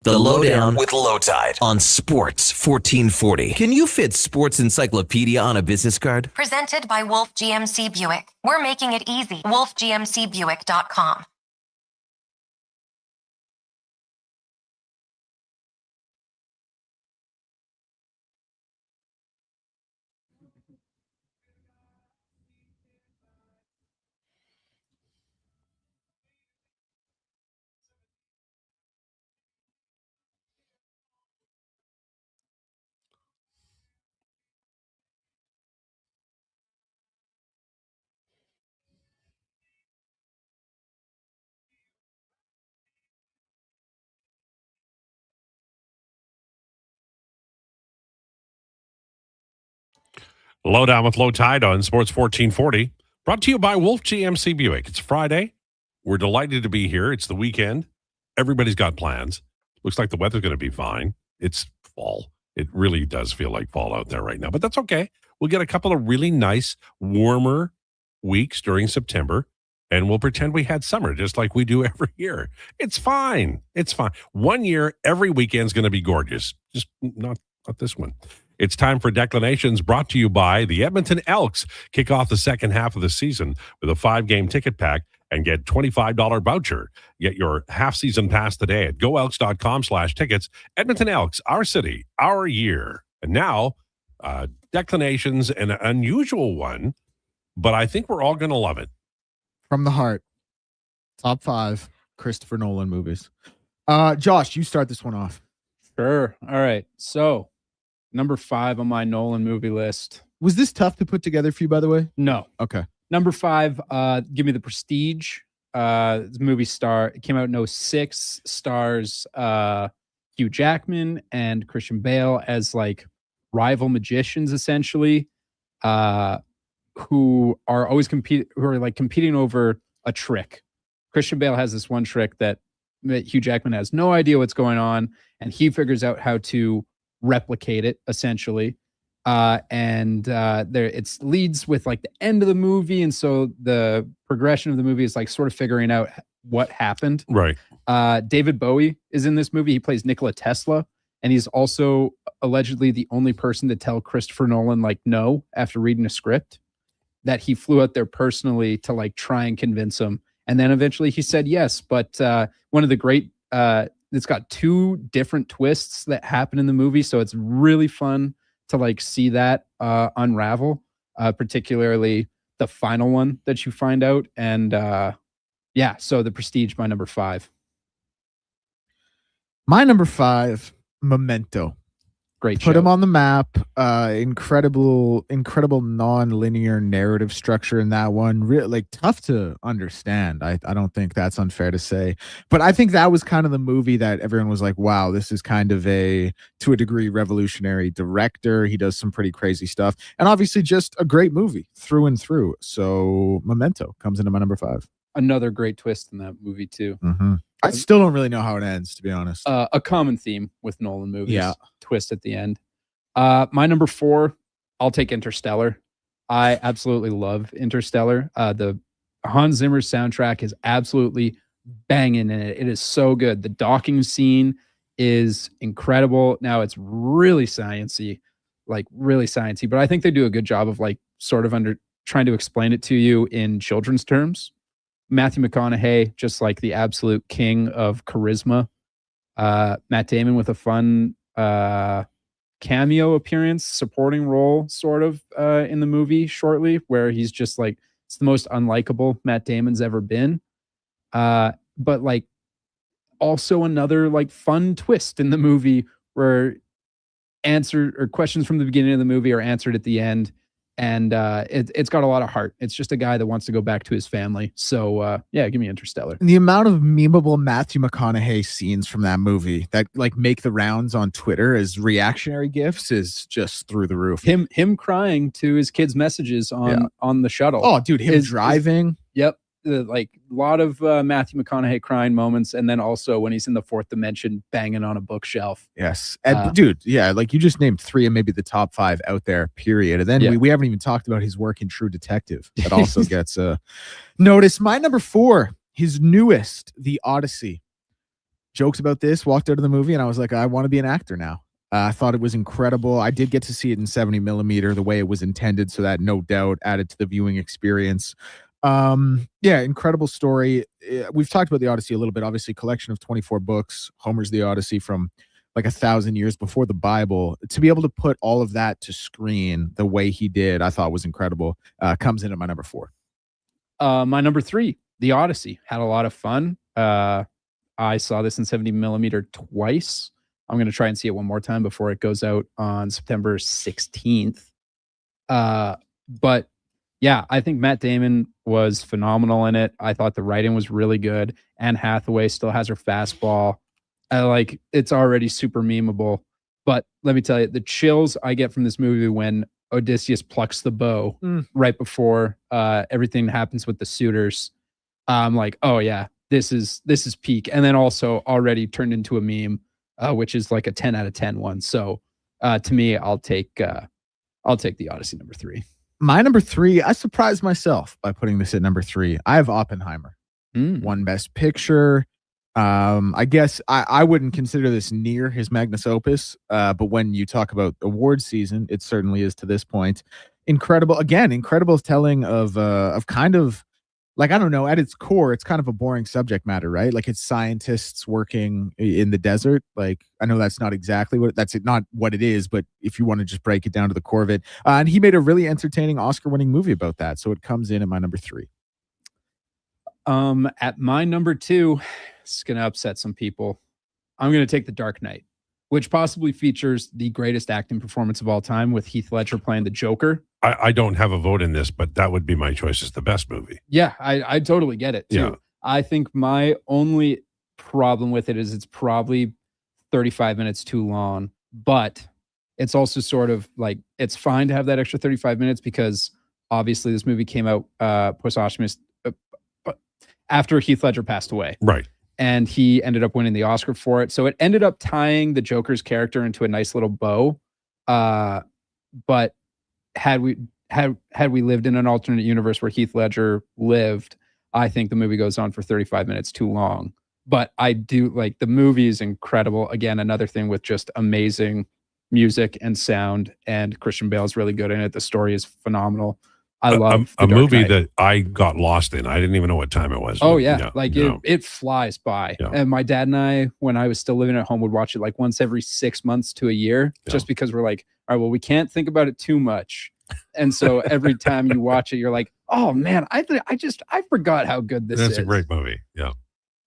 The Lowdown with Lowetide on Sports 1440. Can you fit Sports Encyclopedia on a business card? Presented by Wolf GMC Buick. We're making it easy. WolfGMCBuick.com. Lowdown with Lowetide on Sports 1440. Brought to you by Wolf GMC Buick. It's Friday. We're delighted to be here. It's the weekend. Everybody's got plans. Looks like the weather's going to be fine. It's fall. It really does feel like fall out there right now, but that's okay. We'll get a couple of really nice, warmer weeks during September, and we'll pretend we had summer just like we do every year. It's fine. It's fine. One year, every weekend's going to be gorgeous. Just not this one. It's time for Declinations, brought to you by the Edmonton Elks. Kick off the second half of the season with a 5-game ticket pack and get $25 voucher. Get your half-season pass today at goelks.com/tickets. Edmonton Elks, our city, our year. And now, Declinations, an unusual one, but I think we're all going to love it. From the heart. Top 5 Christopher Nolan movies. Josh, you start this one off. Sure. All right. So, number 5 on my Nolan movie list. Was this tough to put together for you, by the way? No. Okay. Number 5, give me The Prestige. The movie it came out in 2006, stars Hugh Jackman and Christian Bale as like rival magicians, essentially, who are always competing over a trick. Christian Bale has this one trick that Hugh Jackman has no idea what's going on, and he figures out how to replicate it, essentially. It leads with like the end of the movie, and so the progression of the movie is like sort of figuring out what happened. Right. David Bowie is in this movie. He plays Nikola Tesla, and he's also allegedly the only person to tell Christopher Nolan like no after reading a script, that he flew out there personally to like try and convince him, and then eventually he said yes. But one of the great it's got 2 different twists that happen in the movie, so it's really fun to like see that unravel, particularly the final one that you find out. And Yeah, so The Prestige, my number 5. My number 5, Memento. Great Put show. him on the map. Incredible non-linear narrative structure in that one. Like tough to understand. I don't think that's unfair to say, but I think that was kind of the movie that everyone was like, wow, this is kind of to a degree, revolutionary director. He does some pretty crazy stuff, and obviously just a great movie through and through. So Memento comes into my number 5. Another great twist in that movie too. I still don't really know how it ends, to be honest. A common theme with Nolan movies. Yeah. Twist at the end. My number 4, I'll take Interstellar. I absolutely love Interstellar. The Hans Zimmer soundtrack is absolutely banging in it. It is so good. The docking scene is incredible. Now it's really sciencey, but I think they do a good job of like sort of trying to explain it to you in children's terms. Matthew McConaughey, just like the absolute king of charisma. Matt Damon with a fun cameo appearance, supporting role sort of in the movie shortly, where he's just like, it's the most unlikable Matt Damon's ever been. But like also another like fun twist in the movie where questions from the beginning of the movie are answered at the end. And it's got a lot of heart. It's just a guy that wants to go back to his family. So yeah, give me Interstellar. The amount of memeable Matthew McConaughey scenes from that movie that like make the rounds on Twitter as reactionary gifs is just through the roof. Him crying to his kids' messages on the shuttle. Oh, dude, him driving. Yep. Like a lot of Matthew McConaughey crying moments, and then also when he's in the fourth dimension banging on a bookshelf. Yes. Dude, yeah, like you just named 3 and maybe the top 5 out there, period. And then we haven't even talked about his work in True Detective. That also gets notice. My number 4, his newest, The Odyssey. Jokes about this, walked out of the movie, and I was like, I want to be an actor now. I thought it was incredible. I did get to see it in 70 millimeter, the way it was intended, so that no doubt added to the viewing experience. Yeah, incredible story. We've talked about the Odyssey a little bit. Obviously, collection of 24 books. Homer's The Odyssey from like 1,000 years before the Bible. To be able to put all of that to screen the way he did, I thought was incredible. Comes in at my number 4. My number 3, The Odyssey. Had a lot of fun. I saw this in 70 millimeter twice. I'm going to try and see it one more time before it goes out on September 16th. But yeah, I think Matt Damon was phenomenal in it. I thought the writing was really good. Anne Hathaway still has her fastball. It's already super memeable. But let me tell you, the chills I get from this movie when Odysseus plucks the bow right before everything happens with the suitors. I'm like, oh yeah, this is peak. And then also already turned into a meme, which is like a 10 out of 10 one. So to me, I'll take The Odyssey number 3. My number 3, I surprised myself by putting this at number 3. I have Oppenheimer. Won Best Picture. I guess I wouldn't consider this near his magnus opus, but when you talk about award season, it certainly is to this point. Incredible telling of kind of like, I don't know, at its core, it's kind of a boring subject matter, right? Like it's scientists working in the desert. Like, I know that's not exactly not what it is, but if you want to just break it down to the core of it. And he made a really entertaining Oscar-winning movie about that. So it comes in at my number 3. At my number 2, it's going to upset some people. I'm going to take The Dark Knight, which possibly features the greatest acting performance of all time with Heath Ledger playing the Joker. I don't have a vote in this, but that would be my choice as the best movie. Yeah, I totally get it too. Yeah. I think my only problem with it is it's probably 35 minutes too long, but it's also sort of like, it's fine to have that extra 35 minutes because obviously this movie came out posthumous after Heath Ledger passed away. Right. And he ended up winning the Oscar for it. So it ended up tying the Joker's character into a nice little bow. But had we lived in an alternate universe where Heath Ledger lived, I think the movie goes on for 35 minutes too long. But I do like the movie is incredible. Again, another thing with just amazing music and sound, and Christian Bale is really good in it. The story is phenomenal. I love a movie that I got lost in. I didn't even know what time it was. Oh yeah, it flies by. Yeah. And my dad and I, when I was still living at home, would watch it like once every 6 months to a year, just because we're like, all right, well, we can't think about it too much. And so every time you watch it, you're like, Oh man, I forgot how good this is. That's a great movie. Yeah.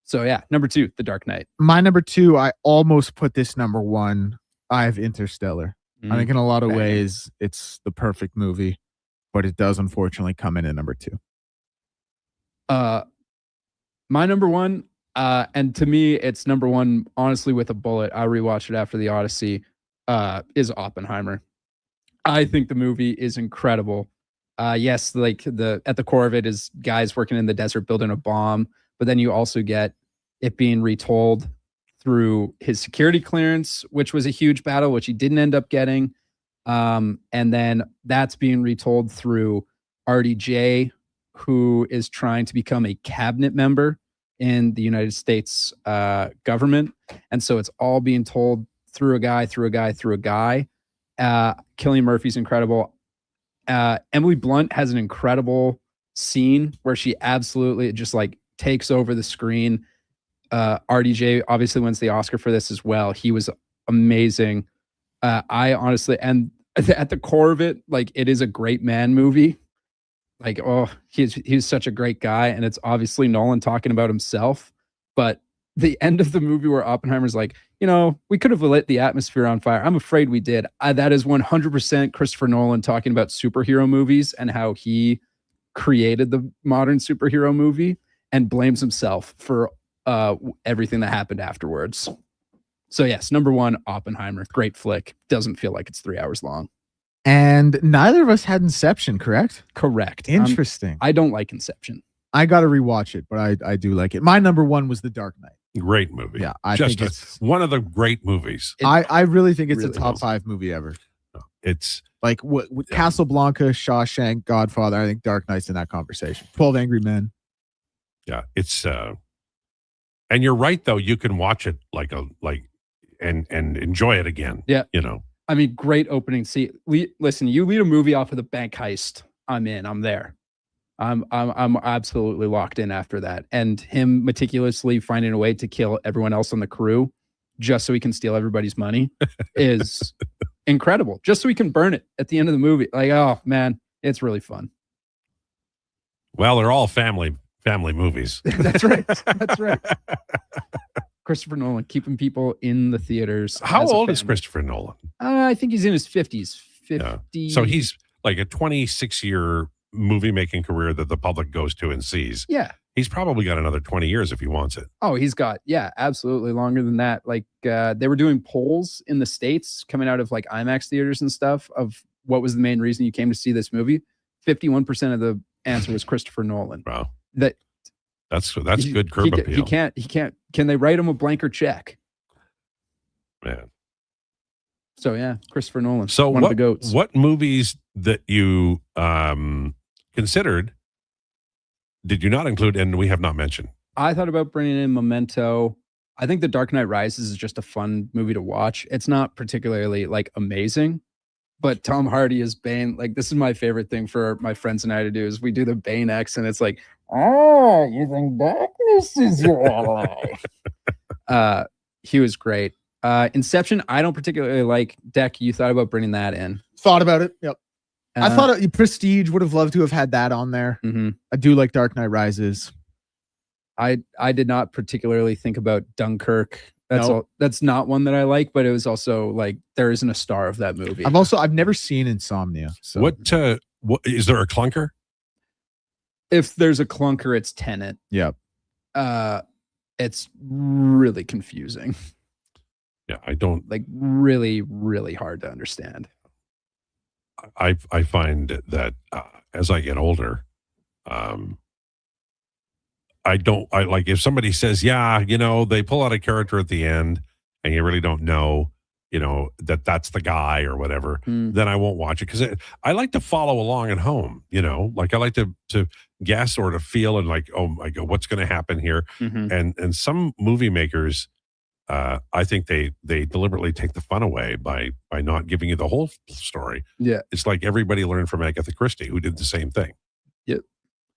So yeah, number 2, The Dark Knight. My number 2, I almost put this number 1. I have Interstellar. I think in a lot of ways it's the perfect movie, but it does unfortunately come in at number 2. My number 1, and to me it's number 1 honestly with a bullet. I rewatched it after the Odyssey, is Oppenheimer. I think the movie is incredible. Yes, like at the core of it is guys working in the desert building a bomb, but then you also get it being retold through his security clearance, which was a huge battle, which he didn't end up getting. And then that's being retold through RDJ, who is trying to become a cabinet member in the United States government. And so it's all being told through a guy. Cillian Murphy's incredible. Emily Blunt has an incredible scene where she absolutely just like takes over the screen. RDJ obviously wins the Oscar for this as well. He was amazing. I honestly, and at the core of it, like it is a great man movie. Like, oh, he's such a great guy. And it's obviously Nolan talking about himself. But the end of the movie where Oppenheimer's like, we could have lit the atmosphere on fire. I'm afraid we did. That is 100% Christopher Nolan talking about superhero movies and how he created the modern superhero movie and blames himself for everything that happened afterwards. So yes, number 1, Oppenheimer. Great flick. Doesn't feel like it's 3 hours long. And neither of us had Inception, correct? Correct. Interesting. I don't like Inception. I got to rewatch it, but I do like it. My number 1 was The Dark Knight. Great movie. Yeah, I just think it's one of the great movies. I really think it's really a top 5 movie ever. It's like Casablanca, Shawshank, Godfather. I think Dark Knight's in that conversation. 12 Angry Men. Yeah, it's and you're right though. You can watch it and enjoy it again. Yeah, I mean, great opening scene. Listen, you lead a movie off of the bank heist. I'm in. I'm there. I'm absolutely locked in after that. And him meticulously finding a way to kill everyone else on the crew just so he can steal everybody's money is incredible. Just so he can burn it at the end of the movie. Like, oh man, it's really fun. Well, they're all family movies. That's right. That's right. Christopher Nolan keeping people in the theaters. How old is Christopher Nolan? I think he's in his 50s. 50. Yeah. So he's like a 26-year movie making career that the public goes to and sees. Yeah. He's probably got another 20 years if he wants it. Oh, he's got, absolutely longer than that. Like they were doing polls in the States coming out of like IMAX theaters and stuff of what was the main reason you came to see this movie. 51% of the answer was Christopher Nolan. Wow. That's good curb appeal. He can't. Can they write him a blanker check? Man. So yeah, Christopher Nolan. So one of the goats. What movies that you considered did you not include and we have not mentioned? I thought about bringing in Memento. I think The Dark Knight Rises is just a fun movie to watch. It's not particularly like amazing, but Tom Hardy as Bane, like this is my favorite thing for my friends and I to do is we do the Bane X and it's like, oh, you think darkness is your ally. He was great. Inception, I don't particularly like. Deck, you thought about bringing that in. Thought about it. Yep. I thought Prestige would have loved to have had that on there. Mm-hmm. I do like Dark Knight Rises. I did not particularly think about Dunkirk. That's not one that I like, but it was also like there isn't a star of that movie. I've never seen Insomnia. So what is there a clunker? If there's a clunker, it's Tenet. Yep. It's really confusing. Yeah, I don't like really, really hard to understand. I find that as I get older, I like if somebody says, yeah, they pull out a character at the end and you really don't know, that's the guy or whatever, then I won't watch it because I like to follow along at home, like I like to guess or to feel and like, oh my God, what's going to happen here? Mm-hmm. And some movie makers, I think they deliberately take the fun away by not giving you the whole story. Yeah. It's like everybody learned from Agatha Christie, who did the same thing. Yep.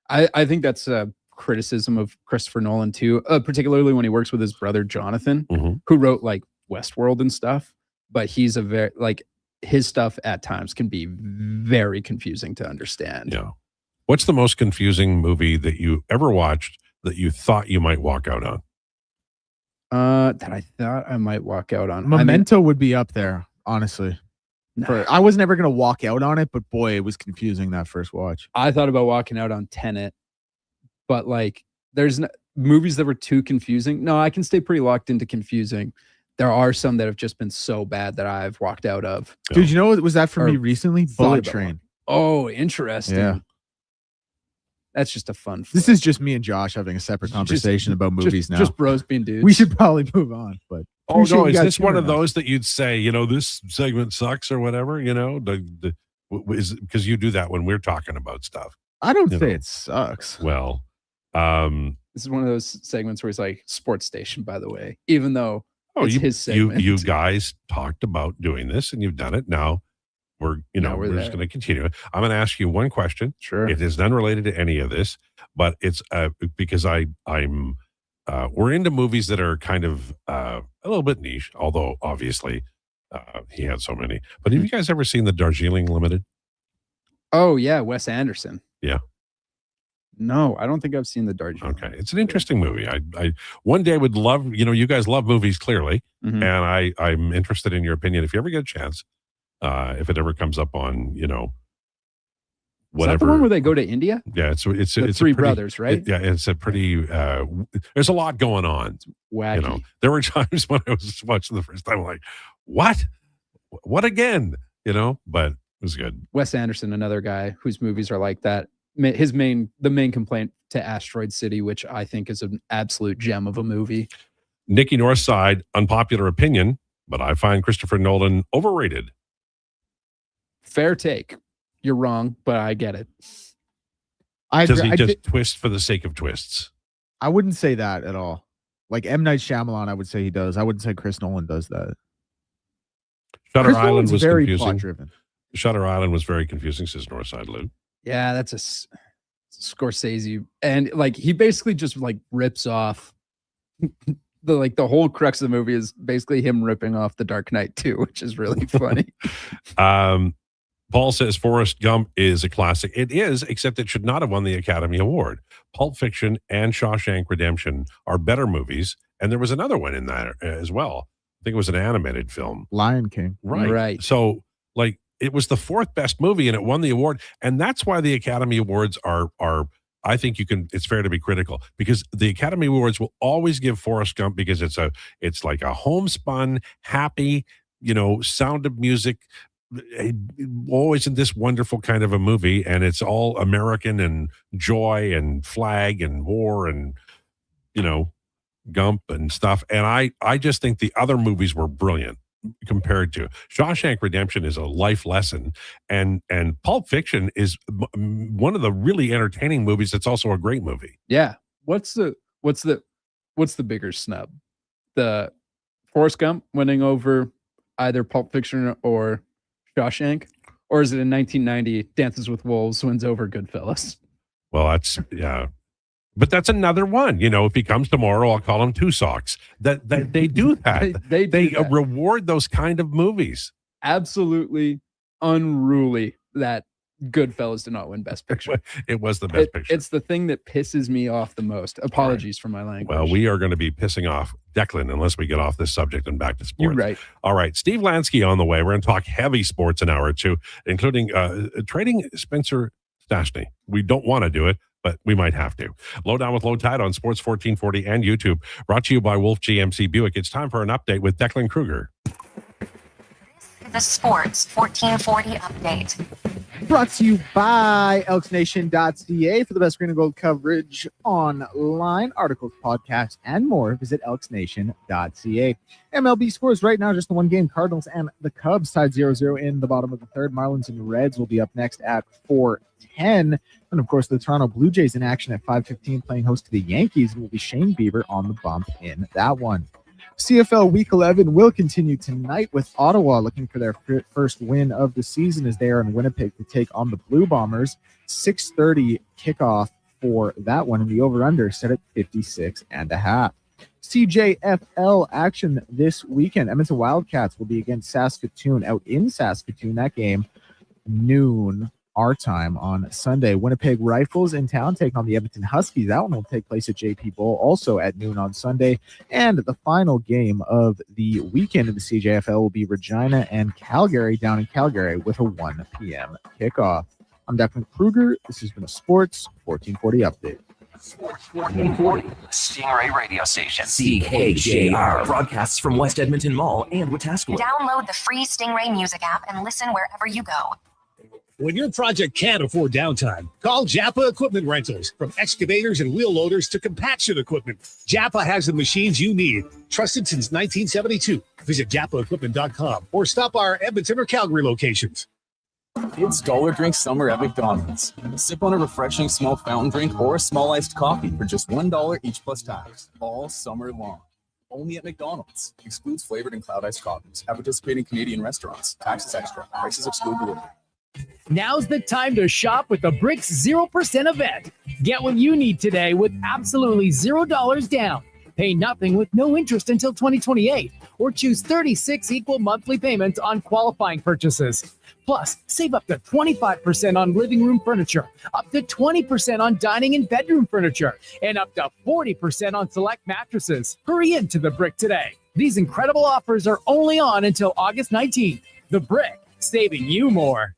I think that's a criticism of Christopher Nolan too, particularly when he works with his brother Jonathan, who wrote like Westworld and stuff. But he's a very his stuff at times can be very confusing to understand. Yeah. What's the most confusing movie that you ever watched that you thought you might walk out on? That I thought I might walk out on. Memento would be up there, honestly. I was never gonna walk out on it, but boy, it was confusing that first watch. I thought about walking out on Tenet, but like, there's movies that were too confusing. No, I can stay pretty locked into confusing. There are some that have just been so bad that I've walked out of. Dude, you know what was that for me recently? Bullet Train. Oh, interesting. Yeah. That's just a fun. This is just me and Josh having a separate conversation about movies now. Just bros being dudes. We should probably move on. But oh no, is this one of those that you'd say, you know, this segment sucks or whatever? You know, is because you do that when we're talking about stuff. I don't say it sucks. Well, this is one of those segments where it's like sports station, by the way, even though it's his segment. You guys talked about doing this and you've done it. Now we're just going to continue. I'm going to ask you one question. Sure. It is unrelated to any of this, but it's because I'm we're into movies that are kind of a little bit niche, although obviously he had so many. But have you guys ever seen the Darjeeling Limited? Oh yeah, Wes Anderson. Yeah. No, I don't think I've seen the Darjeeling. Okay, it's an interesting movie. I one day would love, you guys love movies clearly, and I'm interested in your opinion if you ever get a chance. If it ever comes up on, whatever. Is that the one where they go to India? Yeah, it's the three brothers, right? It's a pretty. There's a lot going on. Wacky. There were times when I was watching the first time, I'm like, what again? But it was good. Wes Anderson, another guy whose movies are like that. The main complaint to Asteroid City, which I think is an absolute gem of a movie. Nikki Northside, unpopular opinion, but I find Christopher Nolan overrated. Fair take. You're wrong, but I get it. Does he just twist for the sake of twists? I wouldn't say that at all. Like M. Night Shyamalan, I would say he does. I wouldn't say Chris Nolan does that. Shutter Island was very confusing. plot-driven. Shutter Island was very confusing, says Northside Lou. Yeah, that's a Scorsese, and like he basically just like rips off the whole crux of the movie is basically him ripping off The Dark Knight too, which is really funny. Paul says Forrest Gump is a classic. It is, except it should not have won the Academy Award. Pulp Fiction and Shawshank Redemption are better movies, and there was another one in there as well. I think it was an animated film, Lion King. Right. So like, it was the fourth best movie and it won the award. And that's why the Academy Awards are I think it's fair to be critical, because the Academy Awards will always give Forrest Gump because it's like a homespun, happy, Sound of Music, always in this wonderful kind of a movie. And it's all American and joy and flag and war and, Gump and stuff. And I just think the other movies were brilliant. Compared to Shawshank Redemption is a life lesson, and Pulp Fiction is one of the really entertaining movies. It's also a great movie. Yeah. What's the bigger snub? The Forrest Gump winning over either Pulp Fiction or Shawshank, or is it in 1990 Dances with Wolves wins over Goodfellas? Well, that's But that's another one. If he comes tomorrow, I'll call him Two Socks. That they do that. they reward those kind of movies. Absolutely unruly that Goodfellas did not win Best Picture. It was the Best Picture. It's the thing that pisses me off the most. Apologies for my language. Well, we are going to be pissing off Declan unless we get off this subject and back to sports. You're right. All right. Steve Lansky on the way. We're going to talk heavy sports an hour or two, including trading Spencer Stastny. We don't want to do it, but we might have to. Lowdown with Lowetide on Sports 1440 and YouTube. Brought to you by Wolf GMC Buick. It's time for an update with Declan Krueger. The Sports 1440 update. Brought to you by elksnation.ca for the best green and gold coverage online, articles, podcasts, and more. Visit elksnation.ca. MLB scores right now, just the one game. Cardinals and the Cubs tied 0-0 in the bottom of the third. Marlins and Reds will be up next at 4:10. And, of course, the Toronto Blue Jays in action at 5:15, playing host to the Yankees. Will be Shane Bieber on the bump in that one. CFL Week 11 will continue tonight with Ottawa looking for their first win of the season as they are in Winnipeg to take on the Blue Bombers. 6:30 kickoff for that one, and the over-under set at 56.5. CJFL action this weekend. Edmonton Wildcats will be against Saskatoon out in Saskatoon. That game noon our time on Sunday. Winnipeg Rifles in town taking on the Edmonton Huskies. That one will take place at JP Bowl, also at noon on Sunday. And the final game of the weekend of the CJFL will be Regina and Calgary down in Calgary with a 1 p.m. kickoff. I'm Declan Krueger. This has been a Sports 1440 update. Sports 1440, Stingray radio station. CKJR broadcasts from West Edmonton Mall and Wetaskiwin. Download the free Stingray music app and listen wherever you go. When your project can't afford downtime, call Japa Equipment Rentals. From excavators and wheel loaders to compaction equipment, Japa has the machines you need. Trusted since 1972. Visit japaequipment.com or stop our Edmonton or Calgary locations. It's Dollar Drink Summer at McDonald's. Sip on a refreshing small fountain drink or a small iced coffee for just $1 each plus tax, all summer long. Only at McDonald's. Excludes flavored and cloud iced coffees. At participating Canadian restaurants. Taxes extra. Prices exclude delivery. Now's the time to shop with the Bricks 0% event. Get what you need today with absolutely $0 down. Pay nothing with no interest until 2028, or choose 36 equal monthly payments on qualifying purchases. Plus, save up to 25% on living room furniture, up to 20% on dining and bedroom furniture, and up to 40% on select mattresses. Hurry into the Brick today. These incredible offers are only on until August 19th. The Brick, saving you more.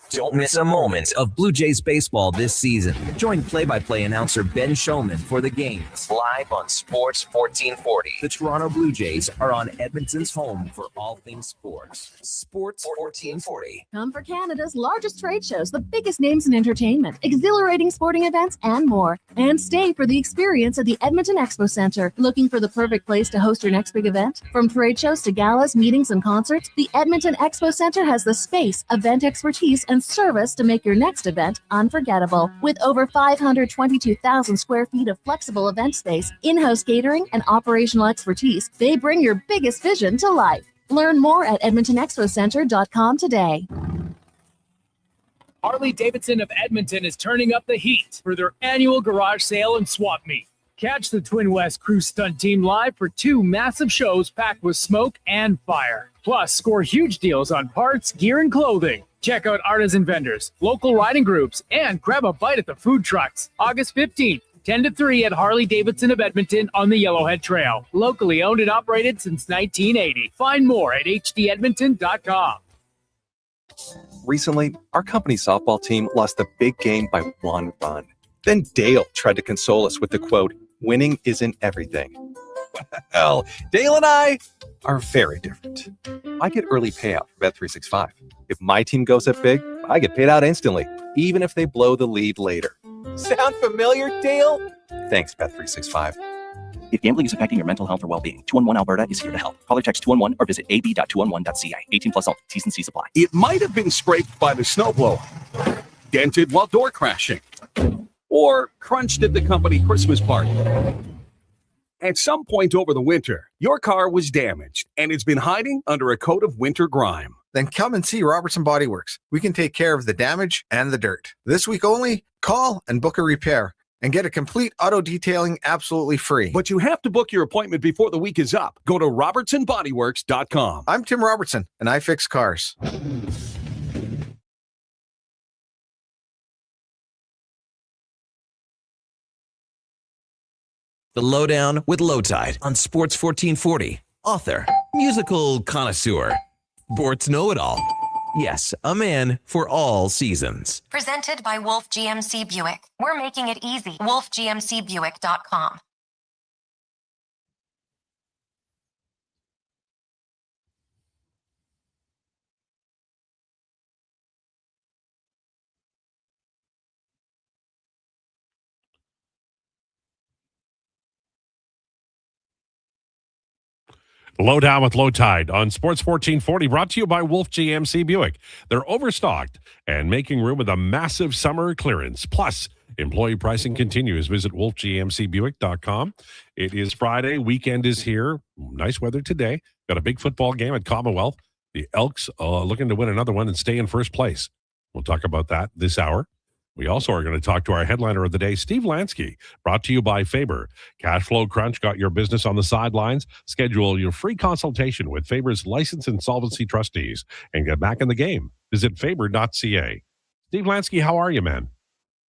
Don't miss a moment of Blue Jays baseball this season. Join play-by-play announcer Ben Shulman for the games. Live on Sports 1440. The Toronto Blue Jays are on Edmonton's home for all things sports. Sports 1440. Come for Canada's largest trade shows, the biggest names in entertainment, exhilarating sporting events, and more. And stay for the experience at the Edmonton Expo Centre. Looking for the perfect place to host your next big event? From trade shows to galas, meetings, and concerts, the Edmonton Expo Centre has the space, event expertise, and service to make your next event unforgettable. With over 522,000 square feet of flexible event space, in-house catering, and operational expertise, they bring your biggest vision to life. Learn more at edmontonexpocentre.com today. Harley-Davidson of Edmonton is turning up the heat for their annual garage sale and swap meet. Catch the Twin West Cruise Stunt Team live for 2 massive shows packed with smoke and fire. Plus, score huge deals on parts, gear, and clothing. Check out artisan vendors, local riding groups, and grab a bite at the food trucks. August 15th, 10 to 3 at Harley-Davidson of Edmonton on the Yellowhead Trail. Locally owned and operated since 1980. Find more at hdedmonton.com. Recently, our company softball team lost the big game by 1 run. Then Dale tried to console us with the quote, "Winning isn't everything." Well, Dale and I are very different. I get early payout from Bet365. If my team goes up big, I get paid out instantly, even if they blow the lead later. Sound familiar, Dale? Thanks, Bet365. If gambling is affecting your mental health or well-being, 211 Alberta is here to help. Call or text 211 or visit ab.211.ca. 18 plus only. T's and C's apply. It might have been scraped by the snowblower, dented while door crashing, or crunched at the company Christmas party. At some point over the winter, your car was damaged and it's been hiding under a coat of winter grime. Then come and see Robertson Body Works. We can take care of the damage and the dirt. This week only, call and book a repair and get a complete auto detailing absolutely free. But you have to book your appointment before the week is up. Go to robertsonbodyworks.com. I'm Tim Robertson, and I fix cars. The Lowdown with Lowetide on Sports 1440. Author, musical connoisseur, sports know-it-all. Yes, a man for all seasons. Presented by Wolf GMC Buick. We're making it easy. wolfgmcbuick.com. Lowdown with Lowetide on Sports 1440, brought to you by Wolf GMC Buick. They're overstocked and making room with a massive summer clearance. Plus, employee pricing continues. Visit wolfgmcbuick.com. It is Friday. Weekend is here. Nice weather today. Got a big football game at Commonwealth. The Elks looking to win another one and stay in first place. We'll talk about that this hour. We also are going to talk to our headliner of the day, Steve Lansky, brought to you by Faber. Cash Flow Crunch got your business on the sidelines. Schedule your free consultation with Faber's licensed insolvency trustees and get back in the game Visit faber.ca. Steve Lansky, how are you, man?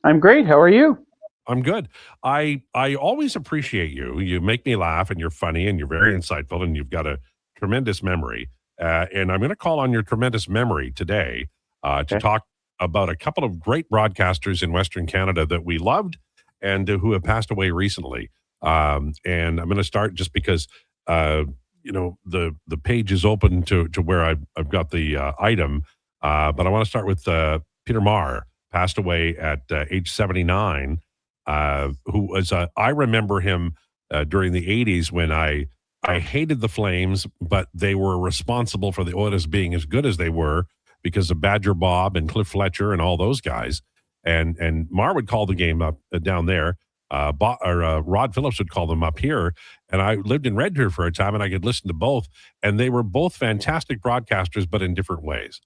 I'm great. How are you? I'm good. I always appreciate you. You make me laugh, and you're funny, and you're very insightful, and you've got a tremendous memory. And I'm going to call on your tremendous memory today to talk about a couple of great broadcasters in Western Canada that we loved and who have passed away recently. And I'm going to start just because the page is open to where I've got the item, but I want to start with Peter Maher, passed away at age 79. Who was I remember him during the 80s when I hated the Flames, but they were responsible for the Oilers being as good as they were because of Badger Bob and Cliff Fletcher and all those guys. And Mar would call the game up down there. Rod Phillips would call them up here. And I lived in Red Deer for a time, and I could listen to both. And they were both fantastic broadcasters, but in different ways.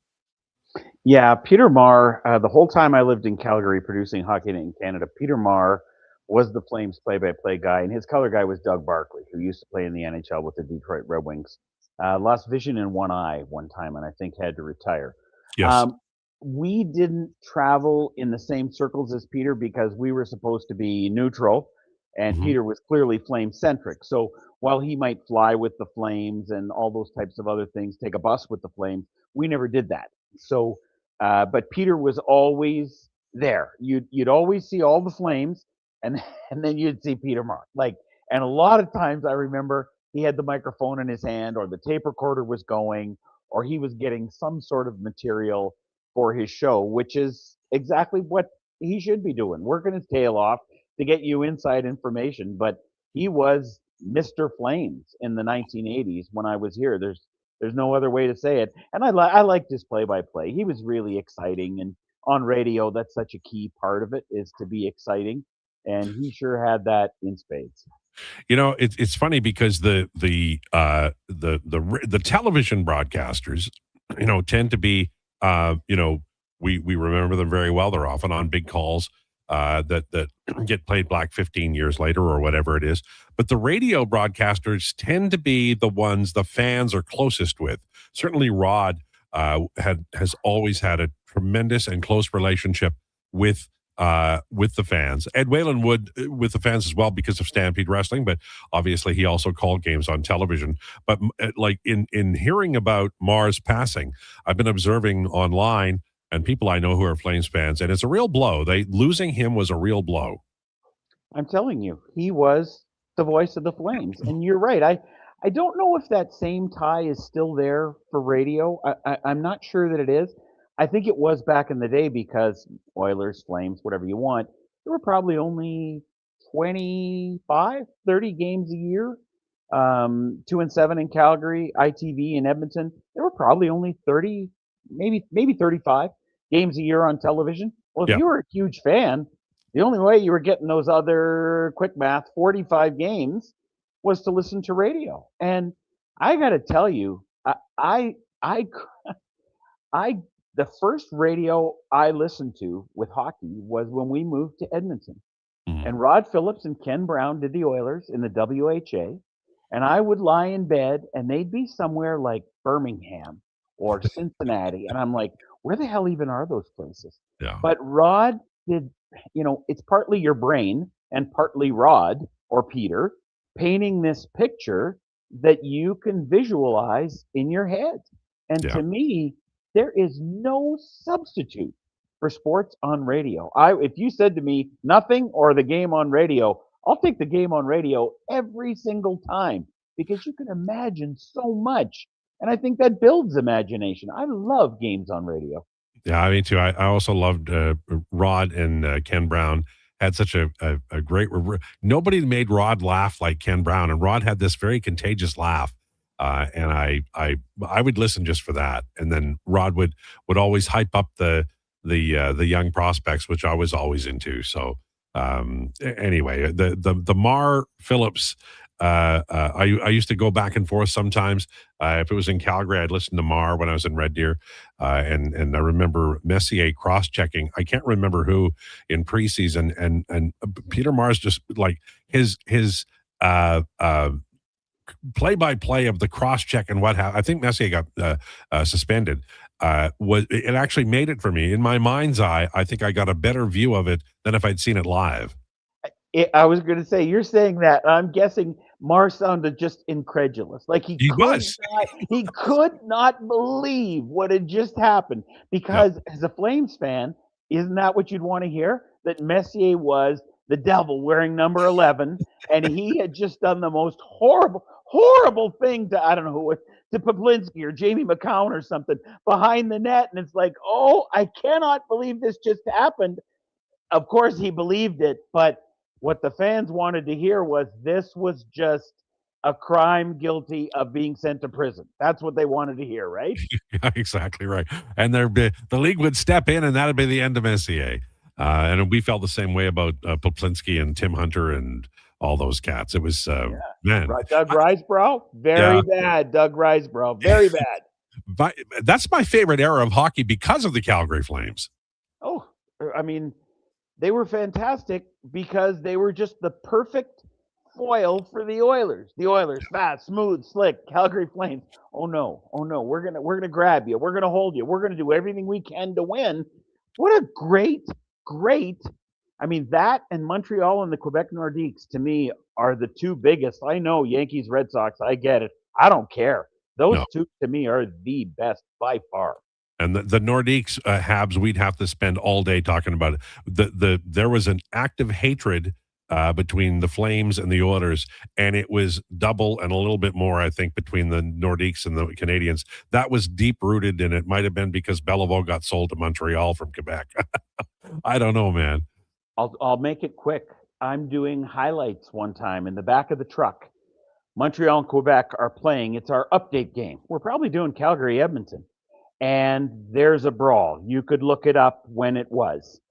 Yeah, Peter Maher, the whole time I lived in Calgary producing Hockey Night in Canada, Peter Maher was the Flames play-by-play guy, and his color guy was Doug Barkley, who used to play in the NHL with the Detroit Red Wings. Lost vision in one eye one time, and I think had to retire. Yes. We didn't travel in the same circles as Peter because we were supposed to be neutral, and Peter was clearly Flame-centric. So while he might fly with the Flames and all those types of other things, take a bus with the Flames, we never did that. So but Peter was always there. You'd always see all the Flames, and then you'd see Peter Maher. And a lot of times I remember he had the microphone in his hand, or the tape recorder was going, or he was getting some sort of material for his show, which is exactly what he should be doing, working his tail off to get you inside information. But he was Mr. Flames in the 1980s when I was here. There's no other way to say it. And I liked his play-by-play. He was really exciting. And on radio, that's such a key part of it, is to be exciting. And he sure had that in spades. It's funny because the television broadcasters, tend to be, we remember them very well. They're often on big calls that get played back 15 years later or whatever it is. But the radio broadcasters tend to be the ones the fans are closest with. Certainly Rod has always had a tremendous and close relationship with the fans. Ed Whalen would with the fans as well because of Stampede Wrestling, but obviously he also called games on television. But like in hearing about Maher's passing, I've been observing online and people I know who are Flames fans, and it's a real blow. Losing him was a real blow. I'm telling you, he was the voice of the Flames. And you're right. I don't know if that same tie is still there for radio. I'm not sure that it is. I think it was back in the day because Oilers, Flames, whatever you want, there were probably only 25, 30 games a year. 2-7 in Calgary, ITV in Edmonton. There were probably only 30, maybe 35 games a year on television. Well, if you were a huge fan, the only way you were getting those other, quick math, 45 games was to listen to radio. And I got to tell you, the first radio I listened to with hockey was when we moved to Edmonton. And Rod Phillips and Ken Brown did the Oilers in the WHA. And I would lie in bed and they'd be somewhere like Birmingham or Cincinnati. And I'm like, where the hell even are those places? Yeah. But Rod did, it's partly your brain and partly Rod or Peter painting this picture that you can visualize in your head. And to me, there is no substitute for sports on radio. If you said to me nothing or the game on radio, I'll take the game on radio every single time because you can imagine so much. And I think that builds imagination. I love games on radio. Yeah, me too. I also loved Rod and Ken Brown. Had such a great... Nobody made Rod laugh like Ken Brown. And Rod had this very contagious laugh. And I would listen just for that. And then Rod would always hype up the young prospects, which I was always into. So anyway, the Maher Phillips, I used to go back and forth sometimes. If it was in Calgary, I'd listen to Maher when I was in Red Deer. And I remember Messier cross-checking. I can't remember who in preseason. And Peter Maher's just like his play-by-play of the cross-check and what happened. I think Messier got suspended. it actually made it for me. In my mind's eye, I think I got a better view of it than if I'd seen it live. I was going to say, you're saying that. I'm guessing Mar sounded just incredulous. Like he could not believe what had just happened. Because as a Flames fan, isn't that what you'd want to hear? That Messier was the devil wearing number 11, and he had just done the most horrible thing to, I don't know who, to Poplinski or Jamie McCown or something behind the net. And it's like, oh, I cannot believe this just happened. Of course, he believed it, but what the fans wanted to hear was this was just a crime guilty of being sent to prison. That's what they wanted to hear, right? Yeah, exactly right. And the league would step in, and that'd be the end of Messier. And we felt the same way about Poplinski and Tim Hunter and all those cats. It was, man. Doug Risebrough, very bad. Doug Risebrough, very bad. But that's my favorite era of hockey because of the Calgary Flames. Oh, I mean, they were fantastic because they were just the perfect foil for the Oilers. The Oilers, fast, smooth, slick. Calgary Flames. Oh no, we're gonna grab you. We're gonna hold you. We're gonna do everything we can to win. What a great. I mean, that and Montreal and the Quebec Nordiques to me are the two biggest. I know Yankees, Red Sox. I get it. I don't care. Those two to me are the best by far. And the Nordiques, Habs, we'd have to spend all day talking about it. There was an active hatred between the Flames and the Oilers, and it was double and a little bit more, I think, between the Nordiques and the Canadians. That was deep-rooted, and it might have been because Beliveau got sold to Montreal from Quebec. I don't know, man. I'll make it quick. I'm doing highlights one time in the back of the truck. Montreal and Quebec are playing. It's our update game. We're probably doing Calgary-Edmonton. And there's a brawl. You could look it up when it was.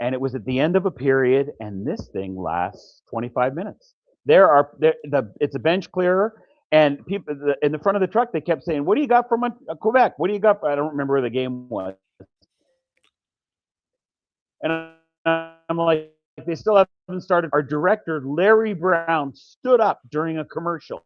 And it was at the end of a period, and this thing lasts 25 minutes. It's a bench clearer, and people in the front of the truck, they kept saying, "What do you got from Quebec? What do you got?" I don't remember where the game was. And I'm like, they still haven't started. Our director, Larry Brown, stood up during a commercial,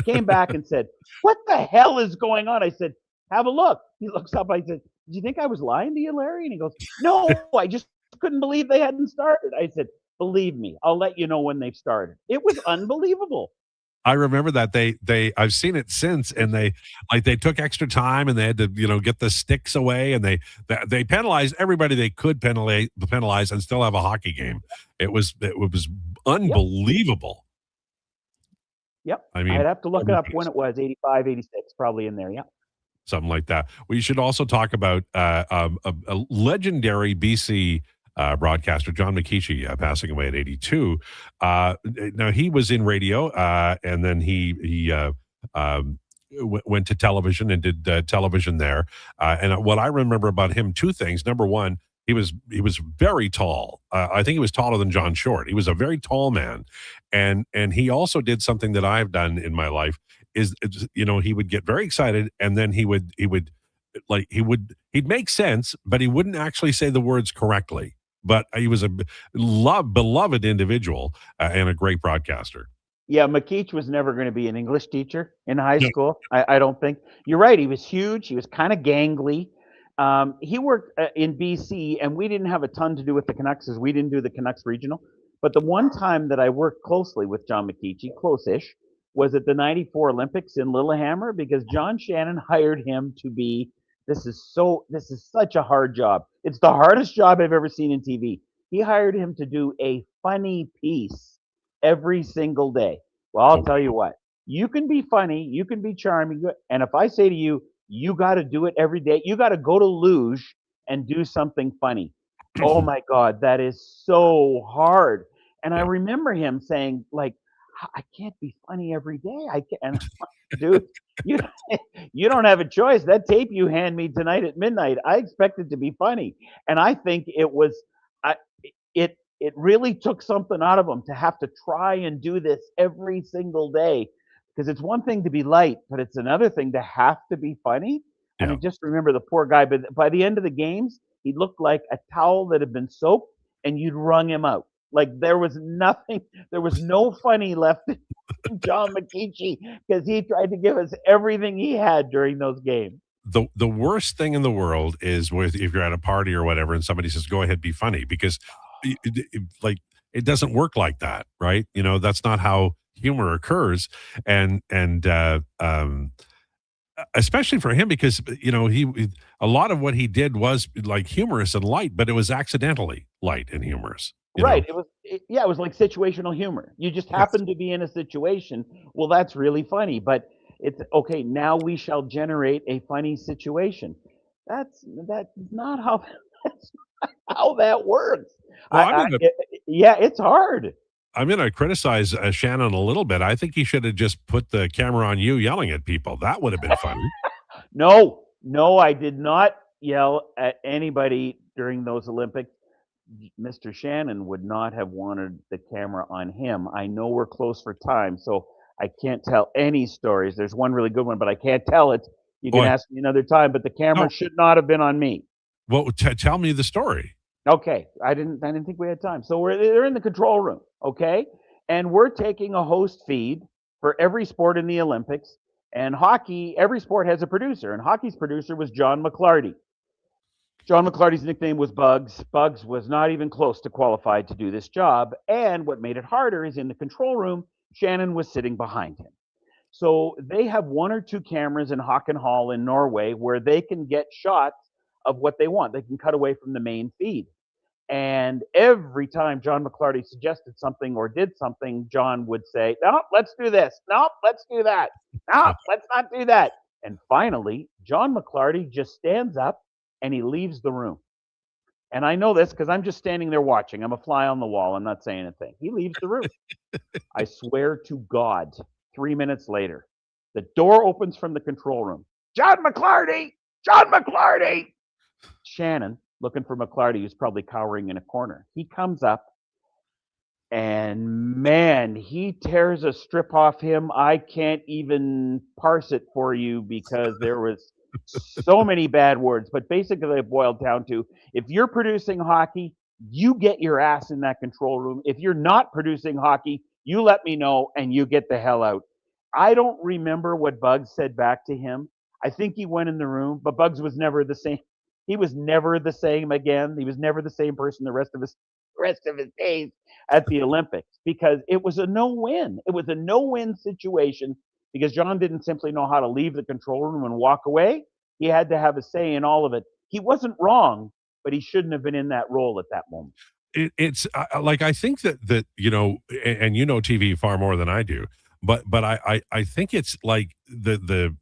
came back and said, "What the hell is going on?" I said, "Have a look." He looks up. I said, "Did you think I was lying to you, Larry?" And he goes, "No, I just couldn't believe they hadn't started." I said, "Believe me, I'll let you know when they've started." It was unbelievable. I remember that I've seen it since, and they took extra time, and they had to get the sticks away, and they penalized everybody they could penalize and still have a hockey game. It was unbelievable. Yep. I mean, I'd have to look it up when it was, 85, 86, probably in there. Yeah. Something like that. We should also talk about a legendary BC broadcaster, John McKeechie, passing away at 82. Now, he was in radio, and then he went to television and did television there. And what I remember about him, two things. Number one, he was very tall. I think he was taller than John Short. He was a very tall man, and he also did something that I've done in my life. He would get very excited, and then he'd make sense, but he wouldn't actually say the words correctly. But he was a beloved individual and a great broadcaster. Yeah, McKeech was never going to be an English teacher in high school. I don't think. You're right. He was huge. He was kind of gangly. He worked in BC, and we didn't have a ton to do with the Canucks as we didn't do the Canucks regional. But the one time that I worked closely with John McKeechie, close-ish, was at the 94 Olympics in Lillehammer, because John Shannon hired him to be, this is such a hard job. It's the hardest job I've ever seen in TV. He hired him to do a funny piece every single day. Well, I'll tell you what, you can be funny, you can be charming, and if I say to you, you got to do it every day, you got to go to Luge and do something funny. Oh my God, that is so hard. And I remember him saying, like, I can't be funny every day. I can't. Dude, you don't have a choice. That tape you hand me tonight at midnight, I expect it to be funny. And I think it was, it really took something out of him to have to try and do this every single day. Because it's one thing to be light, but it's another thing to have to be funny. Yeah. And I just remember the poor guy, but by the end of the games, he looked like a towel that had been soaked, and you'd wrung him out. Like there was no funny left in John McKeechie, because he tried to give us everything he had during those games. the worst thing in the world is if you're at a party or whatever and somebody says, go ahead, be funny, because it doesn't work like that, right? That's not how humor occurs. And especially for him, because a lot of what he did was like humorous and light, but it was accidentally light and humorous. Right. It was like situational humor. You just happened to be in a situation. Well, that's really funny, but it's okay. Now we shall generate a funny situation. That's not how that works. Well, it's hard. I'm going to criticize Shannon a little bit. I think he should have just put the camera on you yelling at people. That would have been funny. No, I did not yell at anybody during those Olympics. Mr. Shannon would not have wanted the camera on him. I know we're close for time, so I can't tell any stories. There's one really good one, but I can't tell it. You can ask me another time, but the camera should not have been on me. Well, tell me the story. Okay, I didn't think we had time. So they're in the control room, okay? And we're taking a host feed for every sport in the Olympics. And hockey, every sport has a producer, and hockey's producer was John McClarty. John McClarty's nickname was Bugs. Bugs was not even close to qualified to do this job. And what made it harder is in the control room, Shannon was sitting behind him. So they have one or two cameras in Håkon Hall in Norway where they can get shots of what they want. They can cut away from the main feed. And every time John McClarty suggested something or did something, John would say, no, let's do this. No, let's do that. No, let's not do that. And finally, John McClarty just stands up and he leaves the room. And I know this because I'm just standing there watching. I'm a fly on the wall. I'm not saying a thing. He leaves the room. I swear to God, 3 minutes later, the door opens from the control room. John McClarty! John McClarty! Shannon, looking for McClarty, who's probably cowering in a corner. He comes up, and man, he tears a strip off him. I can't even parse it for you because there was so many bad words. But basically, it boiled down to, if you're producing hockey, you get your ass in that control room. If you're not producing hockey, you let me know and you get the hell out. I don't remember what Bugs said back to him. I think he went in the room, but Bugs was never the same. He was never the same again. He was never the same person the rest of his days at the Olympics, because it was a no-win. It was a no-win situation because John didn't simply know how to leave the control room and walk away. He had to have a say in all of it. He wasn't wrong, but he shouldn't have been in that role at that moment. It's like, I think that and TV far more than I do, but I think it's like the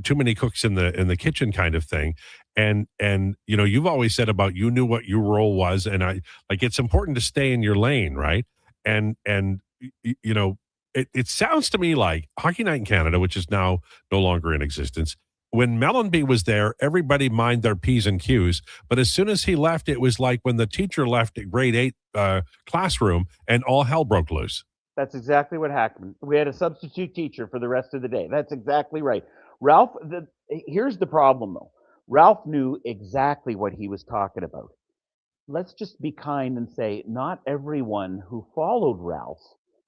too many cooks in the kitchen kind of thing. And you've always said about, you knew what your role was, and it's important to stay in your lane, right? And it sounds to me like Hockey Night in Canada, which is now no longer in existence. When Mellenby was there, everybody minded their P's and Q's. But as soon as he left, it was like when the teacher left at grade 8 classroom and all hell broke loose. That's exactly what happened. We had a substitute teacher for the rest of the day. That's exactly right. Ralph, here's the problem, though. Ralph knew exactly what he was talking about. Let's just be kind and say not everyone who followed Ralph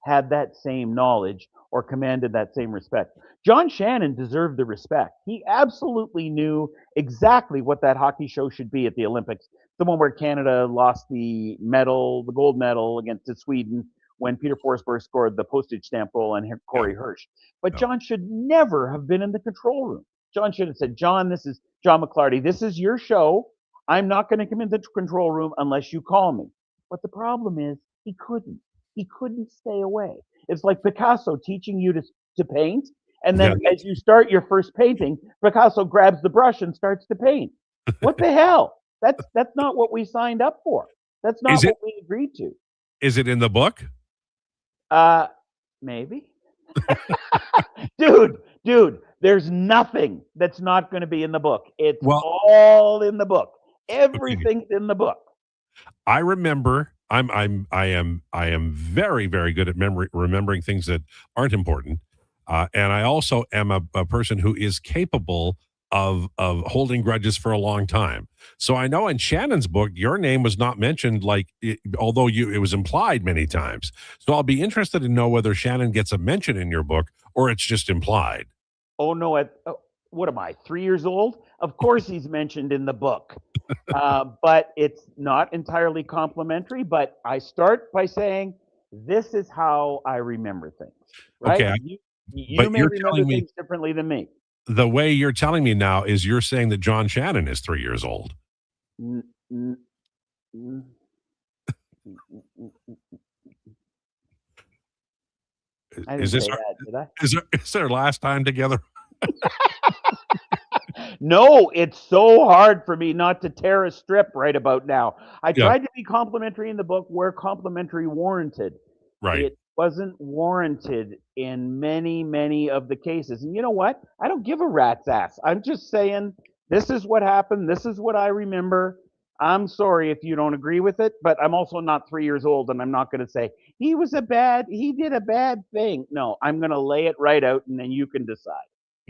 had that same knowledge or commanded that same respect. John Shannon deserved the respect. He absolutely knew exactly what that hockey show should be at the Olympics. The one where Canada lost the gold medal against Sweden, when Peter Forsberg scored the postage stamp goal on Corey Hirsch. But John should never have been in the control room. John should have said, John, this is John McClarty. This is your show. I'm not going to come into the control room unless you call me. But the problem is he couldn't. He couldn't stay away. It's like Picasso teaching you to paint. And then as you start your first painting, Picasso grabs the brush and starts to paint. What the hell? That's not what we signed up for. That's not what we agreed to. Is it in the book? Maybe. Dude, there's nothing that's not going to be in the book. It's all in the book. Everything's in the book. I remember. I am very, very good at remembering things that aren't important, and I also am a person who is capable of holding grudges for a long time. So I know in Shannon's book, your name was not mentioned, although it was implied many times. So I'll be interested to know whether Shannon gets a mention in your book or it's just implied. Oh no! what am I, 3 years old? Of course he's mentioned in the book. But it's not entirely complimentary. But I start by saying, this is how I remember things, right? Okay, You may remember things differently than me. The way you're telling me now is you're saying that John Shannon is 3 years old. N- n- n- I didn't say that, did I? Is their last time together? No, it's so hard for me not to tear a strip right about now. I tried to be complimentary in the book where complimentary warranted. Right. It wasn't warranted in many, many of the cases. And you know what? I don't give a rat's ass. I'm just saying, this is what happened. This is what I remember. I'm sorry if you don't agree with it, but I'm also not 3 years old, and I'm not going to say, he did a bad thing. No, I'm going to lay it right out, and then you can decide.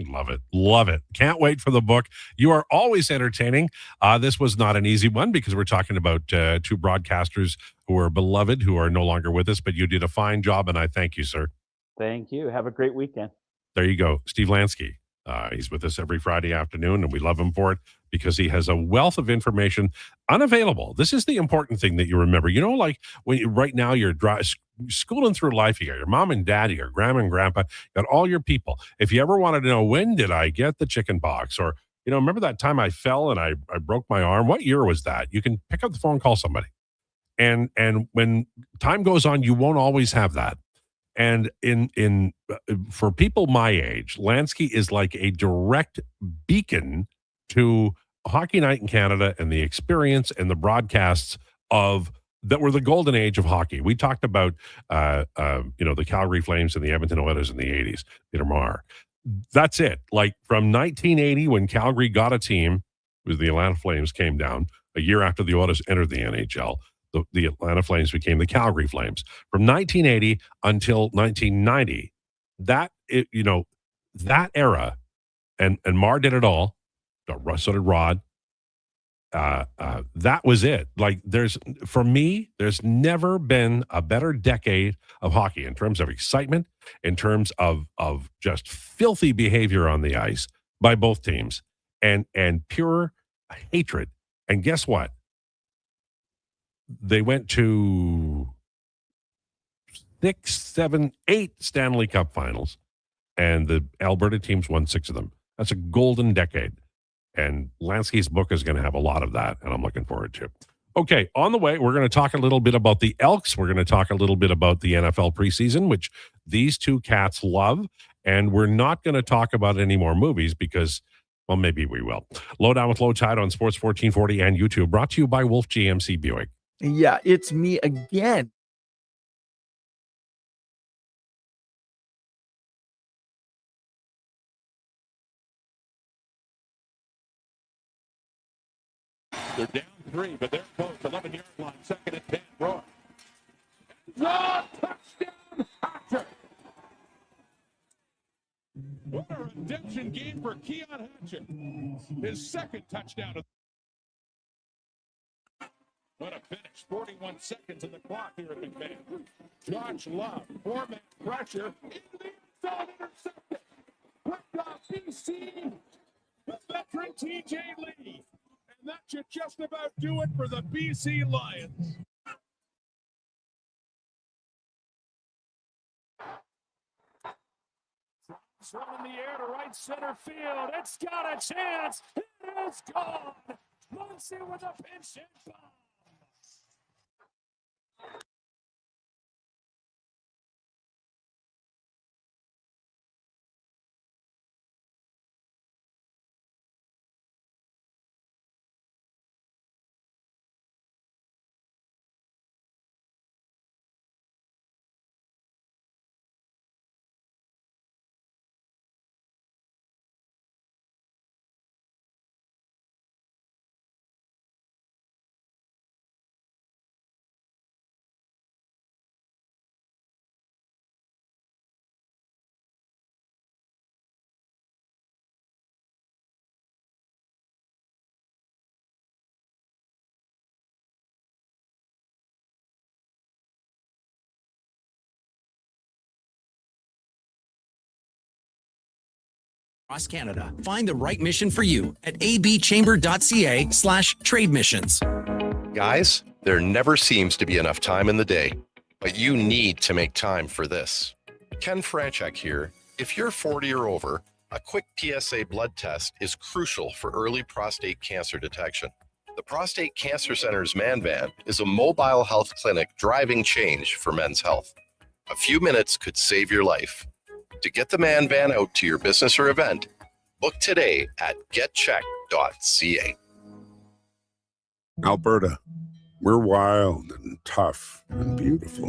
Love it. Love it. Can't wait for the book. You are always entertaining. This was not an easy one because we're talking about two broadcasters who are beloved, who are no longer with us, but you did a fine job, and I thank you, sir. Thank you. Have a great weekend. There you go. Steve Lansky. He's with us every Friday afternoon, and we love him for it because he has a wealth of information unavailable. This is the important thing that you remember. You know, like right now you're schooling through life, you got your mom and dad, you got grandma and grandpa, you got all your people. If you ever wanted to know, when did I get the chicken pox? Or, you know, remember that time I fell and I broke my arm? What year was that? You can pick up the phone, call somebody. And when time goes on, you won't always have that. And for people my age, Lansky is like a direct beacon to Hockey Night in Canada and the experience and the broadcasts of that were the golden age of hockey. We talked about the Calgary Flames and the Edmonton Oilers in the 80s, Peter Maher. That's it. Like from 1980, when Calgary got a team, it was the Atlanta Flames came down a year after the Oilers entered the NHL. The Atlanta Flames became the Calgary Flames. From 1980 until 1990, that era, and Mar did it all. So did Rod. That was it. Like for me, there's never been a better decade of hockey in terms of excitement, in terms of just filthy behavior on the ice by both teams, and pure hatred. And guess what? They went to 6, 7, 8 Stanley Cup finals, and the Alberta teams won 6 of them. That's a golden decade. And Lansky's book is going to have a lot of that, and I'm looking forward to it. Okay, on the way, we're going to talk a little bit about the Elks. We're going to talk a little bit about the NFL preseason, which these two cats love. And we're not going to talk about any more movies because, well, maybe we will. Lowdown with Lowetide on Sports 1440 and YouTube, brought to you by Wolf GMC Buick. Yeah, it's me again. They're down 3, but they're close. 11-yard line, 2nd and 10. Roy. Touchdown, Hatcher. What a redemption game for Keon Hatcher. His 2nd touchdown. What a finish. 41 seconds in the clock here at McMahon. Josh Love, 4-man pressure. Into the end zone, intercepted. Picked off BC. The veteran TJ Lee. And that should just about do it for the BC Lions. Swung in the air to right center field. It's got a chance. It is gone. Muncie with a pinch hit bomb. Across Canada. Find the right mission for you at abchamber.ca/trade missions. Guys, there never seems to be enough time in the day, but you need to make time for this. Ken Franchek here. If you're 40 or over, a quick PSA blood test is crucial for early prostate cancer detection. The Prostate Cancer Center's Man Van is a mobile health clinic driving change for men's health. A few minutes could save your life. To get the Man Van out to your business or event, book today at getcheck.ca. Alberta, we're wild and tough and beautiful.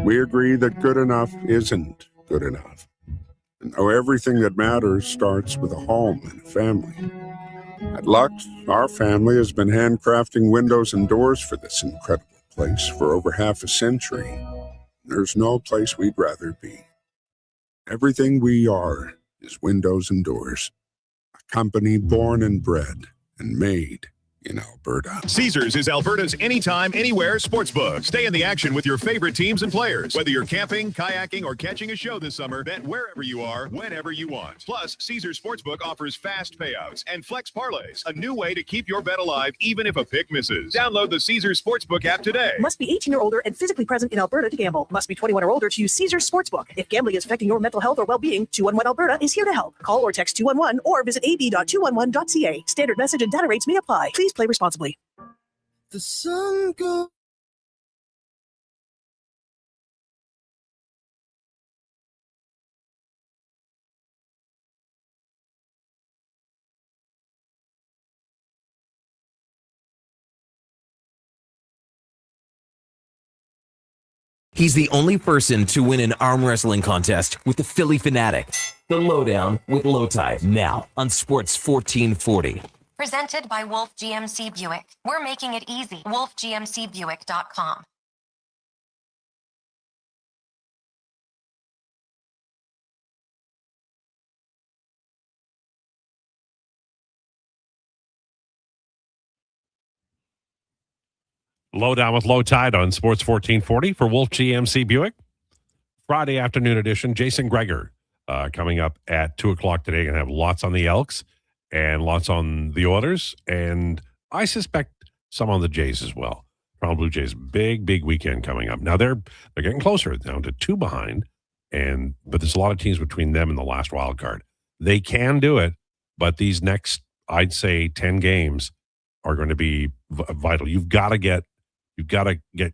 We agree that good enough isn't good enough. And how everything that matters starts with a home and a family. At Lux, our family has been handcrafting windows and doors for this incredible place for over half a century. There's no place we'd rather be. Everything we are is windows and doors. A company born and bred and made in Alberta. Caesars is Alberta's anytime, anywhere sportsbook. Stay in the action with your favorite teams and players. Whether you're camping, kayaking, or catching a show this summer, bet wherever you are, whenever you want. Plus, Caesars Sportsbook offers fast payouts and flex parlays, a new way to keep your bet alive even if a pick misses. Download the Caesars Sportsbook app today. Must be 18 or older and physically present in Alberta to gamble. Must be 21 or older to use Caesars Sportsbook. If gambling is affecting your mental health or well-being, 211 Alberta is here to help. Call or text 211 or visit ab.211.ca. Standard message and data rates may apply. Please play responsibly. The sun goes. He's the only person to win an arm wrestling contest with the Philly Fanatic. The Lowdown with Lowetide, now on Sports 1440. Presented by Wolf GMC Buick. We're making it easy. WolfGMCBuick.com. Lowdown with Lowetide on Sports 1440 for Wolf GMC Buick. Friday afternoon edition. Jason Krueger coming up at 2 o'clock today. Going to have lots on the Elks and lots on the Oilers, and I suspect some on the Jays as well. Toronto Blue Jays, big weekend coming up. Now they're getting closer, down to 2 behind, but there's a lot of teams between them and the last wild card. They can do it, but these next, I'd say, 10 games are going to be vital. You've got to get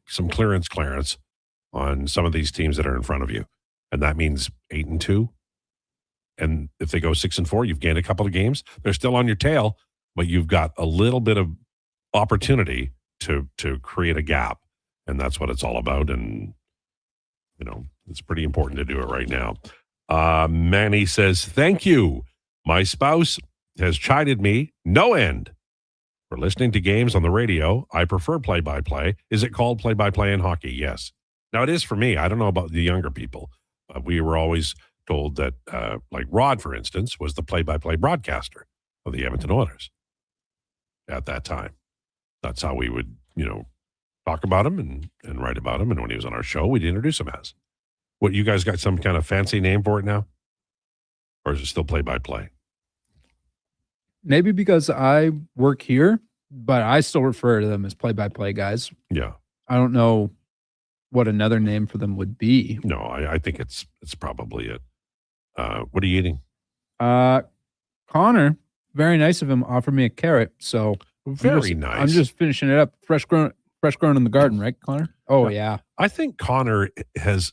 some clearance on some of these teams that are in front of you, and that means 8-2. And if they go 6-4, you've gained a couple of games. They're still on your tail, but you've got a little bit of opportunity to create a gap, and that's what it's all about. And it's pretty important to do it right now. Manny says, "Thank you. My spouse has chided me no end for listening to games on the radio. I prefer play-by-play. Is it called play-by-play in hockey? Yes. Now it is for me. I don't know about the younger people. We were always told that, like Rod, for instance, was the play-by-play broadcaster of the Edmonton Oilers at that time. That's how we would, talk about him and write about him. And when he was on our show, we'd introduce him as. What, you guys got some kind of fancy name for it now? Or is it still play-by-play? Maybe because I work here, but I still refer to them as play-by-play guys. Yeah. I don't know what another name for them would be. No, I think it's probably it. What are you eating? Connor, very nice of him, offered me a carrot. So very nice. I'm just finishing it up. Fresh grown in the garden, right, Connor? Oh yeah. I think Connor has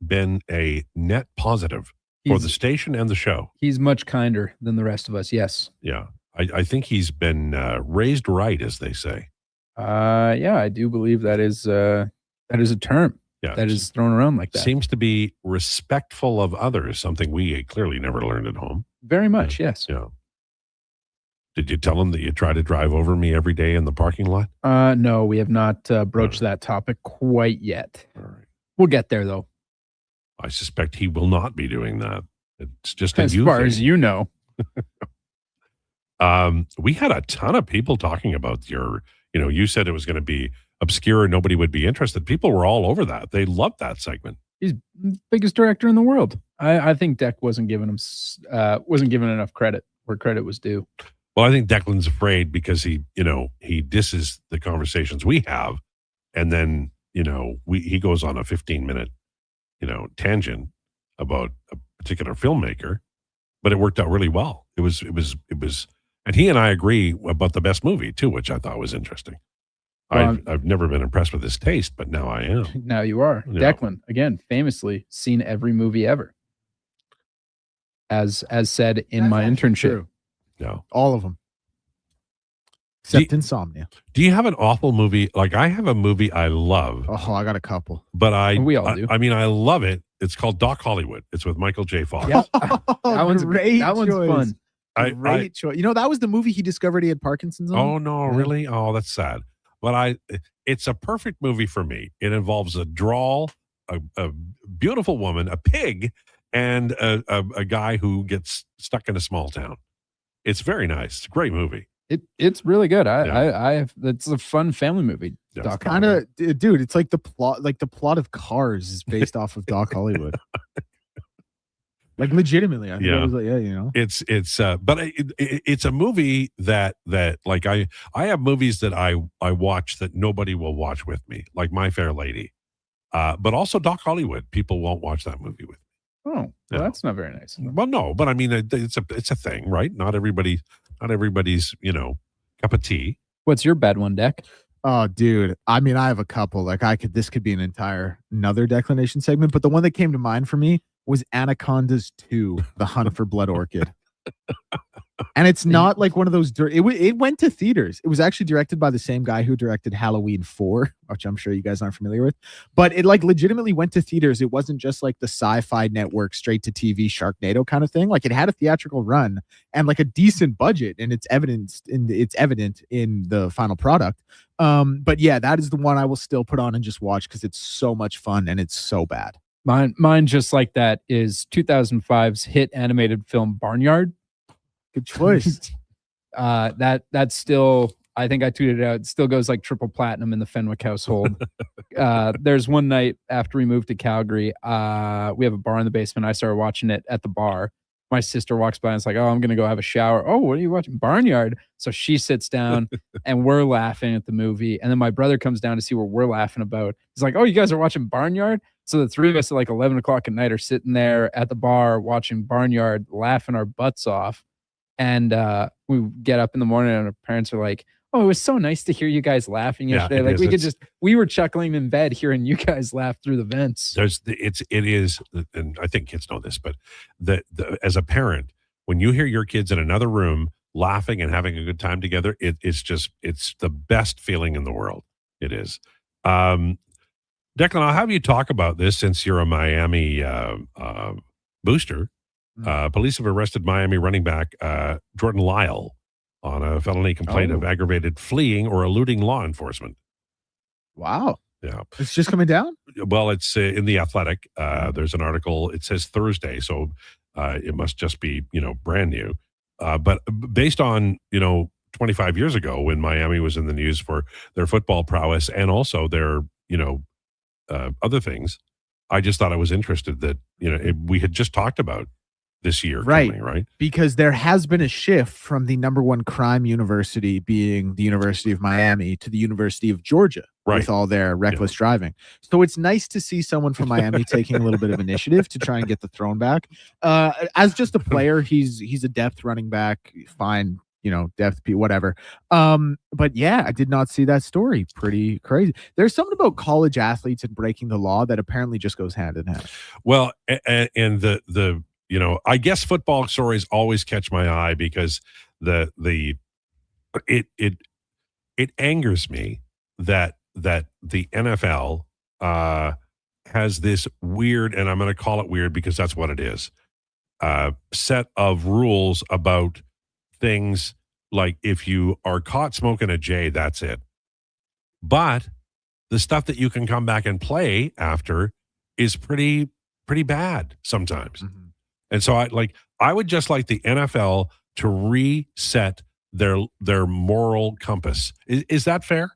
been a net positive for the station and the show. He's much kinder than the rest of us. Yes. Yeah. I think he's been raised right, as they say. Yeah, I do believe that is a term that is thrown around like that. Seems to be respectful of others, something we clearly never learned at home. Very much, yes. Yeah. Did you tell him that you try to drive over me every day in the parking lot? No, we have not broached that topic quite yet. All right. We'll get there, though. I suspect he will not be doing that. It's just as far as you know. We had a ton of people talking about you said it was going to be obscure and nobody would be interested. People were all over that. They loved that segment. He's the biggest director in the world. I think Deck wasn't given enough credit where credit was due. Well, I think Declan's afraid because he disses the conversations we have, and then he goes on a 15-minute tangent about a particular filmmaker, but it worked out really well. It was, and he and I agree about the best movie too, which I thought was interesting. Well, I've never been impressed with his taste, but now I am. Now you are. Yeah. Declan, again, famously seen every movie ever. As said in my internship. True. No. All of them. Except Insomnia. Do you have an awful movie? Like, I have a movie I love. Oh, I got a couple. But we all do. I mean, I love it. It's called Doc Hollywood. It's with Michael J. Fox. Yeah. that one's fun. Great choice. That was the movie he discovered he had Parkinson's on. Oh, no, really? Oh, that's sad. But it's a perfect movie for me. It involves a drawl, a beautiful woman, a pig, and a guy who gets stuck in a small town. It's very nice. It's a great movie. It's really good. It's a fun family movie. Yeah. Doc Kind of, dude. It's like the plot of Cars is based off of Doc Hollywood. Like legitimately, I think it was like, but it's a movie that like I have movies that I watch that nobody will watch with me, like My Fair Lady, but also Doc Hollywood. People won't watch that movie with me. Oh, well, that's not very nice. Well, no, but I mean, it's a thing, right? Not everybody's cup of tea. What's your bad one, Deck? Oh, dude. I mean, I have a couple. Like, this could be another declination segment, but the one that came to mind for me was Anacondas 2, The Hunt for Blood Orchid. And it's not like one of those. It went to theaters. It was actually directed by the same guy who directed Halloween 4, which I'm sure you guys aren't familiar with. But it like legitimately went to theaters. It wasn't just like the Sci-Fi Network straight to TV Sharknado kind of thing. Like, it had a theatrical run and like a decent budget, and it's evident in the final product. But yeah, that is the one I will still put on and just watch because it's so much fun and it's so bad. Mine just like that is 2005's hit animated film Barnyard. Good choice. That's still, I think I tweeted it out, it still goes like triple platinum in the Fenwick household. There's one night after we moved to Calgary, we have a bar in the basement. I started watching it at the bar. My sister walks by and it's like, oh, I'm going to go have a shower. Oh, what are you watching? Barnyard. So she sits down and we're laughing at the movie. And then my brother comes down to see what we're laughing about. He's like, oh, you guys are watching Barnyard? So the three of us at like 11 o'clock at night are sitting there at the bar watching Barnyard, laughing our butts off. And we get up in the morning and our parents are like, oh, it was so nice to hear you guys laughing yesterday. Like we were chuckling in bed hearing you guys laugh through the vents. It is, and I think kids know this, but as a parent, when you hear your kids in another room laughing and having a good time together, it's the best feeling in the world. It is. Declan, I'll have you talk about this since you're a Miami booster. Police have arrested Miami running back Jordan Lyle on a felony complaint of aggravated fleeing or eluding law enforcement. Wow. Yeah. It's just coming down? Well, it's in The Athletic. There's an article. It says Thursday, so it must just be, brand new. But based on, 25 years ago when Miami was in the news for their football prowess and also their, other things, I just thought I was interested that, we had just talked about this year. Right. Coming, right. Because there has been a shift from the number one crime university being the University of Miami to the University of Georgia with all their reckless driving. So it's nice to see someone from Miami taking a little bit of initiative to try and get the throne back. As just a player, he's a depth running back. Fine. Depth, whatever. But yeah, I did not see that story. Pretty crazy. There's something about college athletes and breaking the law that apparently just goes hand in hand. Well, and the I guess football stories always catch my eye because it angers me that the NFL has this weird, and I'm going to call it weird because that's what it is, set of rules about things like if you are caught smoking a J, that's it. But the stuff that you can come back and play after is pretty bad sometimes. Mm-hmm. And so I would just like the NFL to reset their moral compass. Is that fair?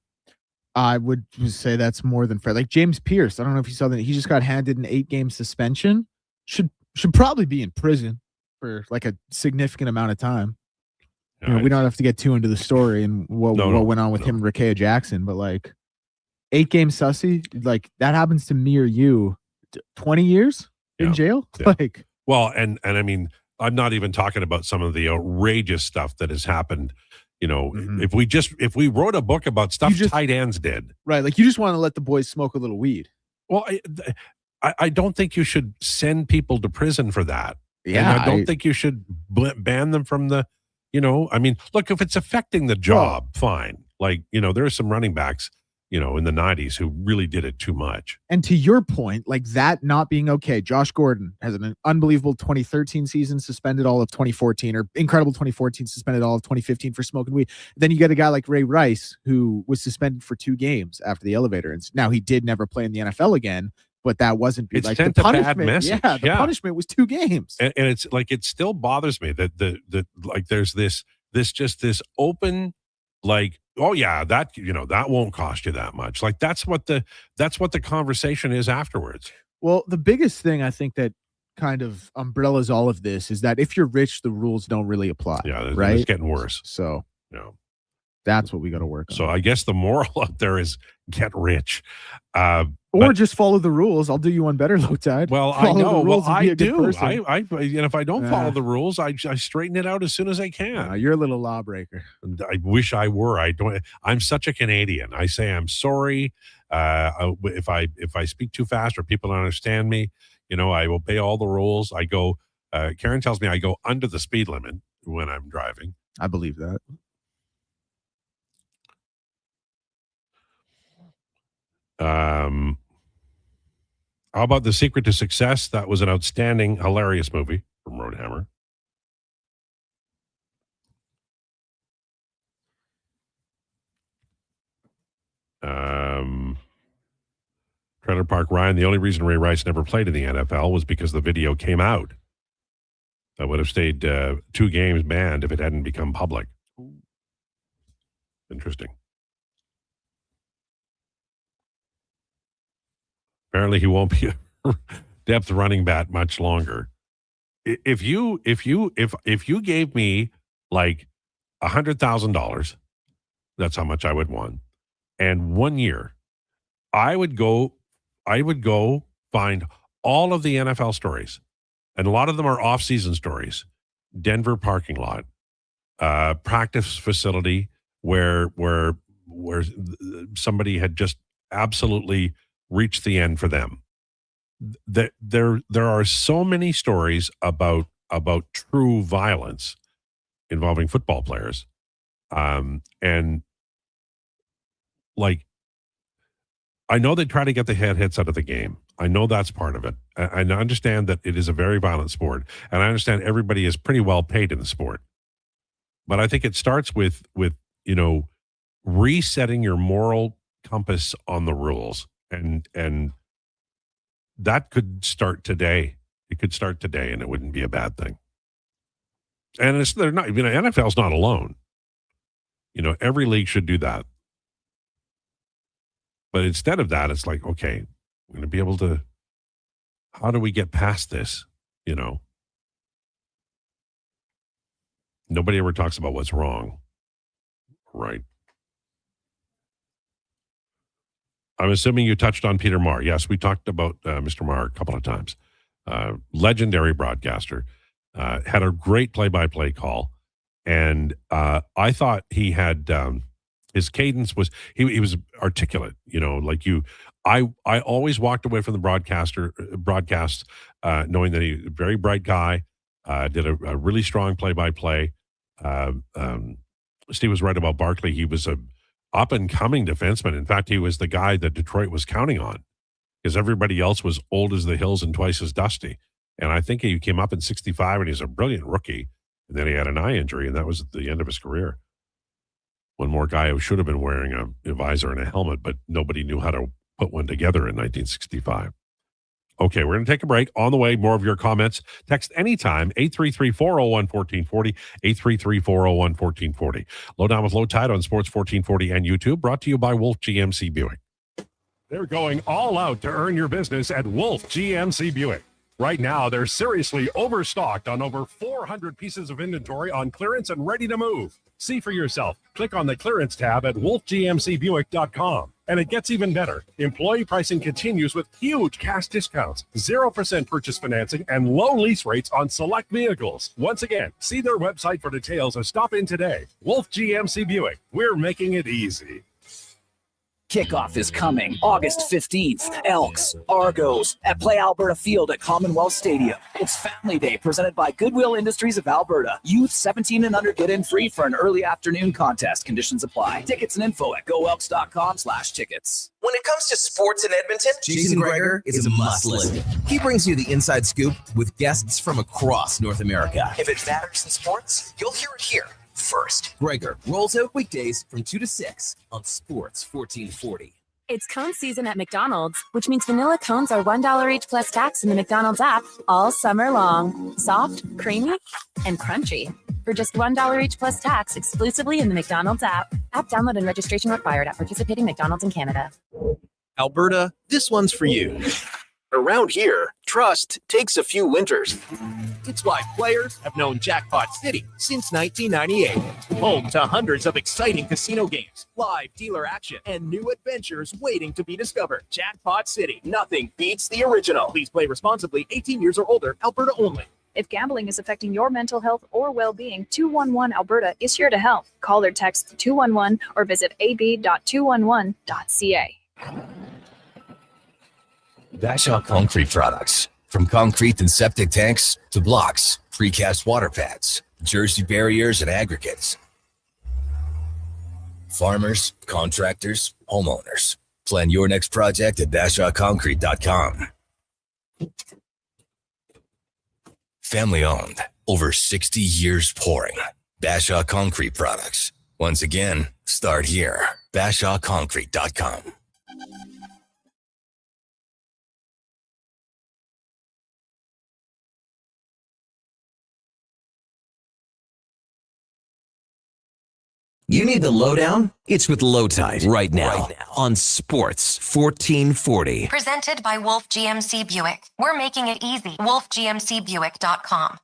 I would say that's more than fair. Like James Pierce, I don't know if you saw that. He just got handed an 8-game suspension. Should should probably be in prison for like a significant amount of time. We don't have to get too into the story and what went on with him and Rakea Jackson, but like 8-game sussy, like that happens to me or you, 20 years in jail. Yeah. Like, well, and I mean, I'm not even talking about some of the outrageous stuff that has happened. If we wrote a book about stuff tight ends did, right? Like you just want to let the boys smoke a little weed. Well, I don't think you should send people to prison for that. Yeah, and I don't think you should ban them from the. I mean, look, if it's affecting the job, fine. Like, there are some running backs, in the 90s who really did it too much. And to your point, like that not being okay. Josh Gordon has an unbelievable 2013 season, suspended all of 2014, or incredible 2014, suspended all of 2015 for smoking weed. Then you get a guy like Ray Rice, who was suspended for 2 games after the elevator. And now he did never play in the NFL again. But that wasn't it's like sent the a bad punishment. message. Yeah, the punishment was 2 games. And it's like, it still bothers me that like there's this open, like, oh yeah, that that won't cost you that much. Like that's what the conversation is afterwards. Well, the biggest thing I think that kind of umbrellas all of this is that if you're rich, the rules don't really apply. Yeah, right. It's getting worse. So that's what we got to work on. So I guess the moral out there is get rich. Or just follow the rules. I'll do you one better, Lowetide. Well, follow I know. The rules well, and be I a good do. person. And if I don't follow the rules, I straighten it out as soon as I can. You're a little lawbreaker. I wish I were. I don't. I'm such a Canadian. I say I'm sorry if I speak too fast or people don't understand me. I obey all the rules. I go. Karen tells me I go under the speed limit when I'm driving. I believe that. How about The Secret to Success? That was an outstanding, hilarious movie from Roadhammer. Trailer Park Ryan, the only reason Ray Rice never played in the NFL was because the video came out. That would have stayed 2 games banned if it hadn't become public. Interesting. Apparently, he won't be a depth running back much longer. If you gave me like $100,000, that's how much I would want. And 1 year, I would go find all of the NFL stories, and a lot of them are off-season stories. Denver parking lot, practice facility where somebody had just absolutely reached the end for them. There are so many stories about true violence involving football players, and like I know they try to get the head hits out of the game. I know that's part of it. I understand that it is a very violent sport, and I understand everybody is pretty well paid in the sport. But I think it starts with resetting your moral compass on the rules. And that could start today. It could start today, and it wouldn't be a bad thing. And they're not. NFL's not alone. Every league should do that. But instead of that, it's like, okay, we're going to be able to. How do we get past this? Nobody ever talks about what's wrong, right? I'm assuming you touched on Peter Marr. Yes, we talked about Mr. Marr a couple of times. Legendary broadcaster. Had a great play-by-play call. And I thought he had his cadence was he was articulate. I always walked away from the broadcast knowing that he was a very bright guy. Did a really strong play-by-play. Steve was right about Barkley. He was a up-and-coming defenseman. In fact, he was the guy that Detroit was counting on because everybody else was old as the hills and twice as dusty. And I think he came up in 65, and he's a brilliant rookie. And then he had an eye injury, and that was the end of his career. One more guy who should have been wearing a visor and a helmet, but nobody knew how to put one together in 1965. Okay, we're going to take a break. On the way, more of your comments. Text anytime, 833-401-1440, 833-401-1440. Lowdown with Lowetide on Sports 1440 and YouTube, brought to you by Wolf GMC Buick. They're going all out to earn your business at Wolf GMC Buick. Right now, they're seriously overstocked on over 400 pieces of inventory on clearance and ready to move. See for yourself. Click on the clearance tab at wolfgmcbuick.com. And it gets even better. Employee pricing continues with huge cash discounts, 0% purchase financing, and low lease rates on select vehicles. Once again, see their website for details or stop in today. Wolf GMC Buick. We're making it easy. Kickoff is coming August 15th. Elks, Argos at Play Alberta Field at Commonwealth Stadium. It's Family Day presented by Goodwill Industries of Alberta. Youth 17 and under get in free for an early afternoon contest. Conditions apply. Tickets and info at goelks.com/tickets. When it comes to sports in Edmonton, Jason Krueger is a must-listen. He brings you the inside scoop with guests from across North America. If it matters in sports, you'll hear it here first. Krueger rolls out weekdays from 2 to 6 on Sports 1440. It's cone season at McDonald's, which means vanilla cones are $1 each plus tax in the McDonald's app all summer long. Soft, creamy, and crunchy. For just $1 each plus tax exclusively in the McDonald's app. App download and registration required at participating McDonald's in Canada. Alberta, this one's for you. Around here, trust takes a few winters. It's why players have known Jackpot City since 1998. Home to hundreds of exciting casino games, live dealer action, and new adventures waiting to be discovered. Jackpot City, nothing beats the original. Please play responsibly, 18 years or older, Alberta only. If gambling is affecting your mental health or well-being, 211 Alberta is here to help. Call or text 211 or visit ab.211.ca. Bashaw Concrete Products. From concrete and septic tanks to blocks, precast water pads, Jersey barriers and aggregates. Farmers, contractors, homeowners. Plan your next project at BashawConcrete.com. Family owned, over 60 years pouring. Bashaw Concrete Products. Once again, start here. BashawConcrete.com. You need the lowdown? It's with Lowetide right now on Sports 1440. Presented by Wolf GMC Buick. We're making it easy. wolfgmcbuick.com.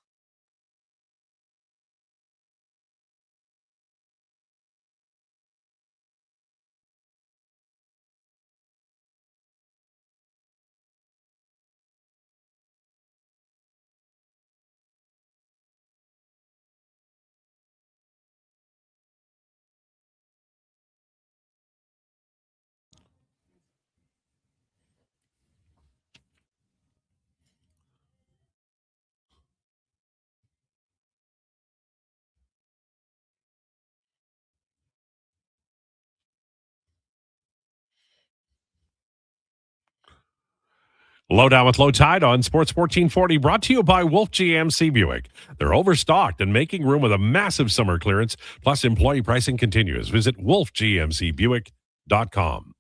Lowdown with Lowetide on Sports 1440, brought to you by Wolf GMC Buick. They're overstocked and making room with a massive summer clearance, plus employee pricing continues. Visit wolfgmcbuick.com.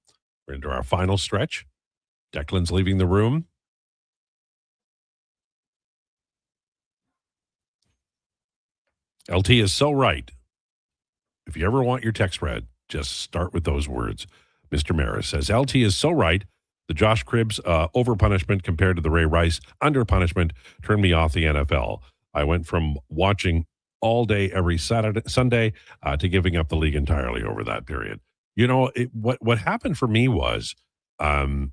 We're into our final stretch. Declan's leaving the room. LT is so right. If you ever want your text read, just start with those words. Mr. Maris says, LT is so right. The Josh Cribbs over punishment compared to the Ray Rice under punishment turned me off the NFL. I went from watching all day every Sunday to giving up the league entirely over that period. You know, what happened for me was, and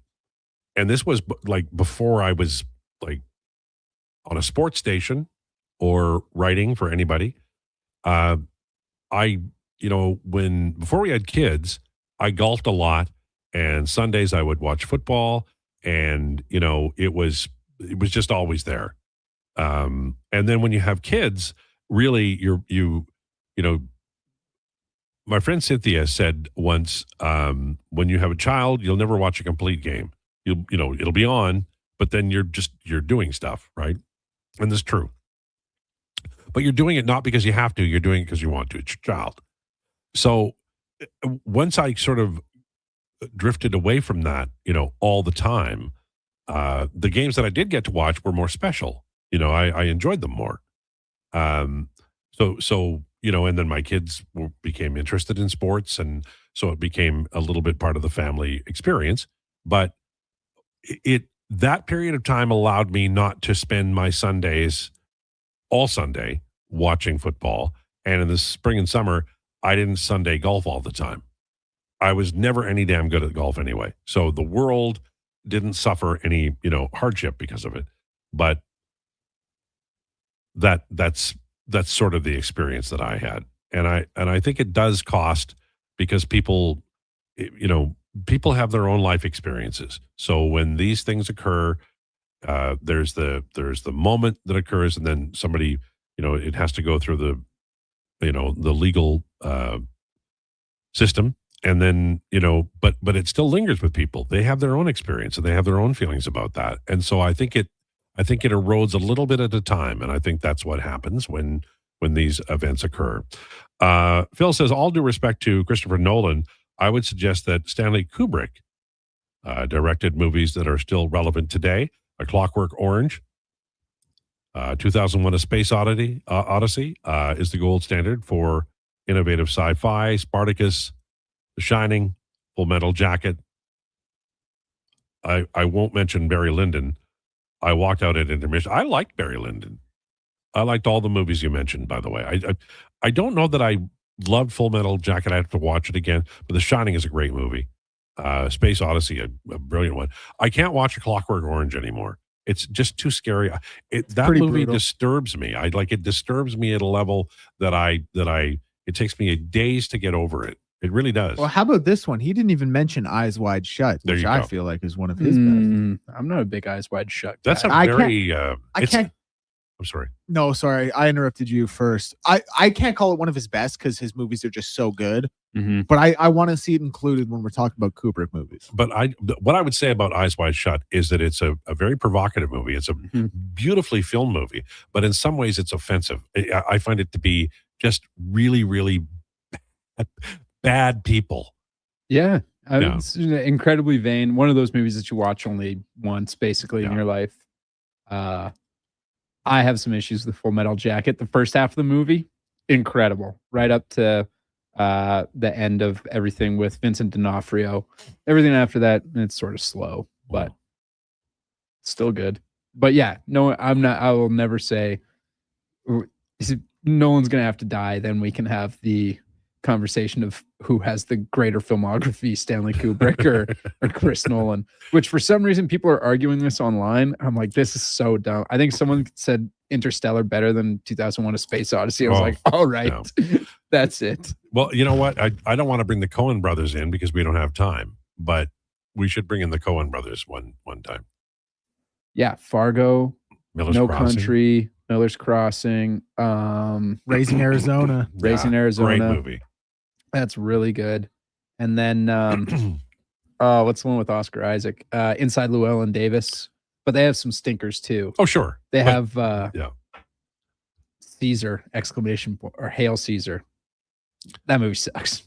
this was like before I was like on a sports station or writing for anybody. Before we had kids, I golfed a lot. And Sundays I would watch football, and it was just always there. And then when you have kids, really, my friend Cynthia said once, when you have a child, you'll never watch a complete game. It'll be on, but then you're doing stuff, right? And that's true. But you're doing it not because you have to. You're doing it because you want to. It's your child. So once I sort of drifted away from that, all the time, the games that I did get to watch were more special. I enjoyed them more. And then my kids became interested in sports, and so it became a little bit part of the family experience. But it that period of time allowed me not to spend my Sundays all Sunday watching football. And in the spring and summer, I didn't Sunday golf all the time. I was never any damn good at golf anyway. So the world didn't suffer any, hardship because of it. But that's sort of the experience that I had. And I think it does cost because people have their own life experiences. So when these things occur, there's the moment that occurs, and then somebody, it has to go through the legal system, and then but it still lingers with people. They have their own experience and they have their own feelings about that, and so I think it erodes a little bit at a time, and I think that's what happens when these events occur. Phil says, all due respect to Christopher Nolan, I would suggest that Stanley Kubrick directed movies that are still relevant today. A Clockwork Orange, 2001: A Space Odyssey is the gold standard for innovative sci-fi. Spartacus, The Shining, Full Metal Jacket. I won't mention Barry Lyndon. I walked out at intermission. I liked Barry Lyndon. I liked all the movies you mentioned, by the way. I don't know that I loved Full Metal Jacket. I have to watch it again, but The Shining is a great movie. Space Odyssey, a brilliant one. I can't watch A Clockwork Orange anymore. It's just too scary. That movie brutal. Disturbs me. It disturbs me at a level that it takes me days to get over it. It really does. Well, how about this one? He didn't even mention Eyes Wide Shut, which I feel like is one of his best. I'm not a big Eyes Wide Shut guy. That's a very. I can't. I'm sorry. No, sorry. I interrupted you first. I can't call it one of his best because his movies are just so good. Mm-hmm. But I want to see it included when we're talking about Kubrick movies. But what I would say about Eyes Wide Shut is that it's a very provocative movie. It's a beautifully filmed movie, but in some ways it's offensive. I find it to be just really, really bad people. Yeah. It's incredibly vain. One of those movies that you watch only once, basically, in your life. I have some issues with Full Metal Jacket. The first half of the movie, incredible. Right up to the end of everything with Vincent D'Onofrio. Everything after that, it's sort of slow, but still good. But yeah, no, I will never say Nolan's going to have to die. Then we can have the conversation of who has the greater filmography, Stanley Kubrick or Chris Nolan, which for some reason people are arguing this online. I'm like, this is so dumb. I think someone said Interstellar better than 2001: A Space Odyssey. I was like, all right, that's it. Well, you know what? I don't want to bring the Coen brothers in because we don't have time, but we should bring in the Coen brothers one time. Yeah, Fargo, Miller's No Crossing. Country, Miller's Crossing, Raising Arizona. Raising Arizona. Great movie. That's really good. And then what's the one with Oscar Isaac? Inside Llewellyn Davis. But they have some stinkers too. Oh, sure. They have yeah. Caesar, exclamation point, or Hail Caesar. That movie sucks.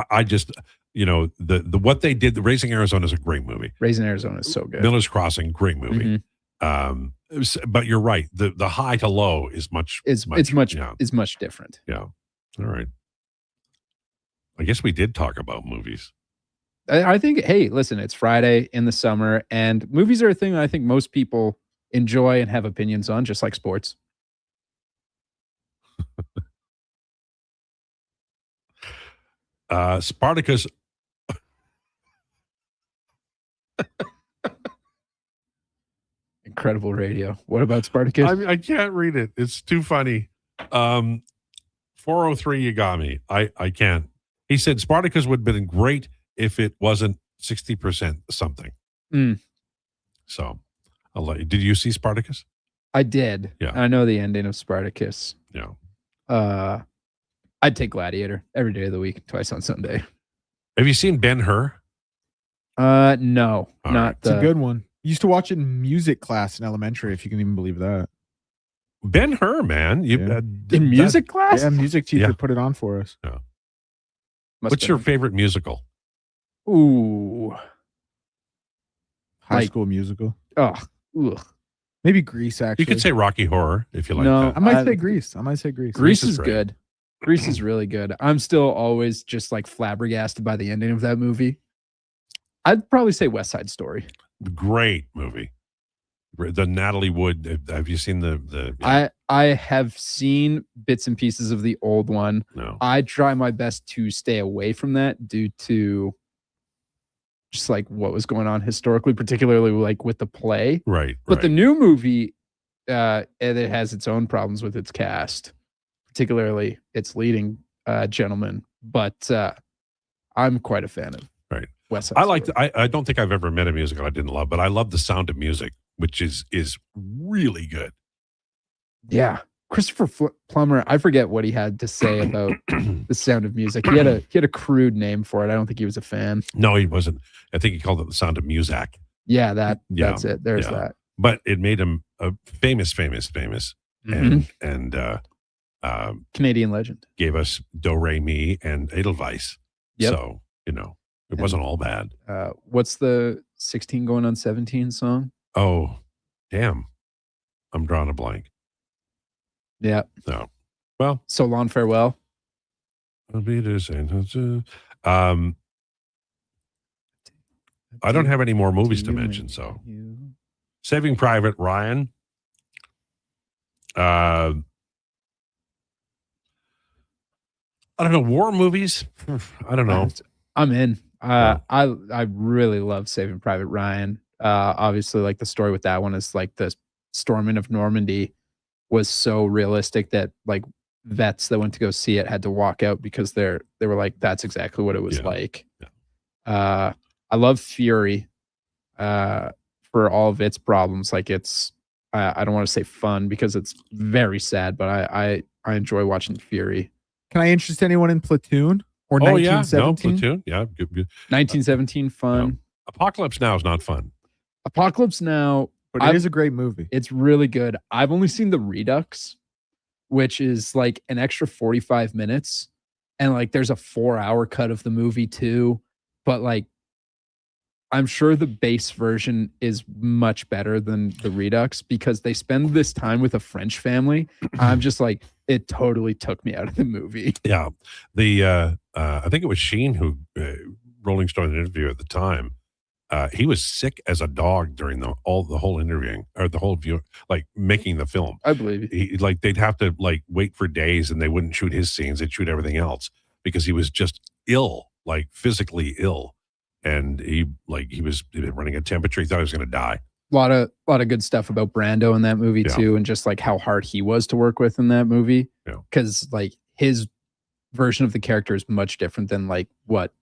I just, the what they did, the Raising Arizona is a great movie. Raising Arizona is so good. Miller's Crossing, great movie. But you're right. The high to low is much different. Yeah. All right. I guess we did talk about movies. I think, hey, listen, it's Friday in the summer, and movies are a thing that I think most people enjoy and have opinions on, just like sports. Spartacus. Incredible radio. What about Spartacus? I can't read it. It's too funny. 403, you got me. I can't. He said Spartacus would have been great if it wasn't 60% something. So I'll let you. Did you see Spartacus? I did. Yeah. I know the ending of Spartacus. Yeah. I'd take Gladiator every day of the week, twice on Sunday. Have you seen Ben-Hur? No, All not right. It's a good one. Used to watch it in music class in elementary, if you can even believe that. Ben-Hur, man. In music class? Yeah, music teacher put it on for us. Yeah. What's your favorite musical? Ooh. High School Musical. Oh, ugh. Maybe Grease, actually. You could say Rocky Horror if you like No, that. I might say Grease. Grease is good. Grease is really good. I'm still always just like flabbergasted by the ending of that movie. I'd probably say West Side Story. Great movie. The Natalie Wood. Have you seen the? I have seen bits and pieces of the old one. No. I try my best to stay away from that due to just like what was going on historically, particularly like with the play. Right. But the new movie, it has its own problems with its cast, particularly its leading gentleman. But I'm quite a fan of West Side Story. I don't think I've ever met a musical I didn't love, but I love The Sound of Music, which is really good. Yeah. Christopher Plummer, I forget what he had to say about The Sound of Music. He had a crude name for it. I don't think he was a fan. No, he wasn't. I think he called it The Sound of Muzak. Yeah, that's it. There's that. But it made him a famous, Mhm. and Canadian legend. gave us Do Re Mi and Edelweiss. Yep. So it wasn't all bad. What's the 16 going on 17 song? Oh, damn! I'm drawing a blank. Yeah. No. Well, So Long Farewell. I don't have any more movies to mention. So, Saving Private Ryan. I don't know, war movies. I don't know. I'm in. I really love Saving Private Ryan. Obviously, like the story with that one is like the storming of Normandy was so realistic that like vets that went to go see it had to walk out because they were like, that's exactly what it was like. I love Fury for all of its problems. Like it's I don't want to say fun because it's very sad, but I enjoy watching Fury. Can I interest anyone in Platoon or 1917? Platoon. Yeah, good. 1917 fun. Apocalypse Now is not fun. Apocalypse Now, but it is a great movie. It's really good. I've only seen the Redux, which is like an extra 45 minutes. And like there's a 4-hour cut of the movie too. But like I'm sure the base version is much better than the Redux because they spend this time with a French family. I'm just like, it totally took me out of the movie. Yeah. The I think it was Sheen who Rolling Stone interview at the time. He was sick as a dog during the whole interviewing or the whole view, like making the film. I believe you. Like they'd have to like wait for days and they wouldn't shoot his scenes. They'd shoot everything else because he was just ill, like physically ill. And he was running a temperature. He thought he was going to die. A lot of good stuff about Brando in that movie too. And just like how hard he was to work with in that movie. Yeah. Cause like his version of the character is much different than like what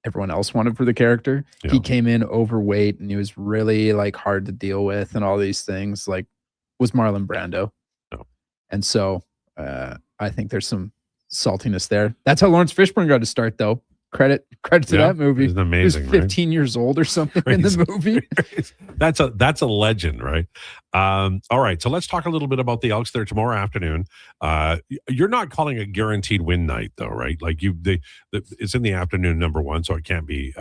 everyone else wanted for the character. Yeah. He came in overweight and he was really like hard to deal with and all these things, like was Marlon Brando. Yeah. And so I think there's some saltiness there. That's how Lawrence Fishburne got to start though. Credit to that movie. It's amazing. He was 15 years old or something in the movie. That's a legend, right? All right, so let's talk a little bit about the Elks there tomorrow afternoon. You're not calling a guaranteed win night, though, right? Like it's in the afternoon, number one, so it can't be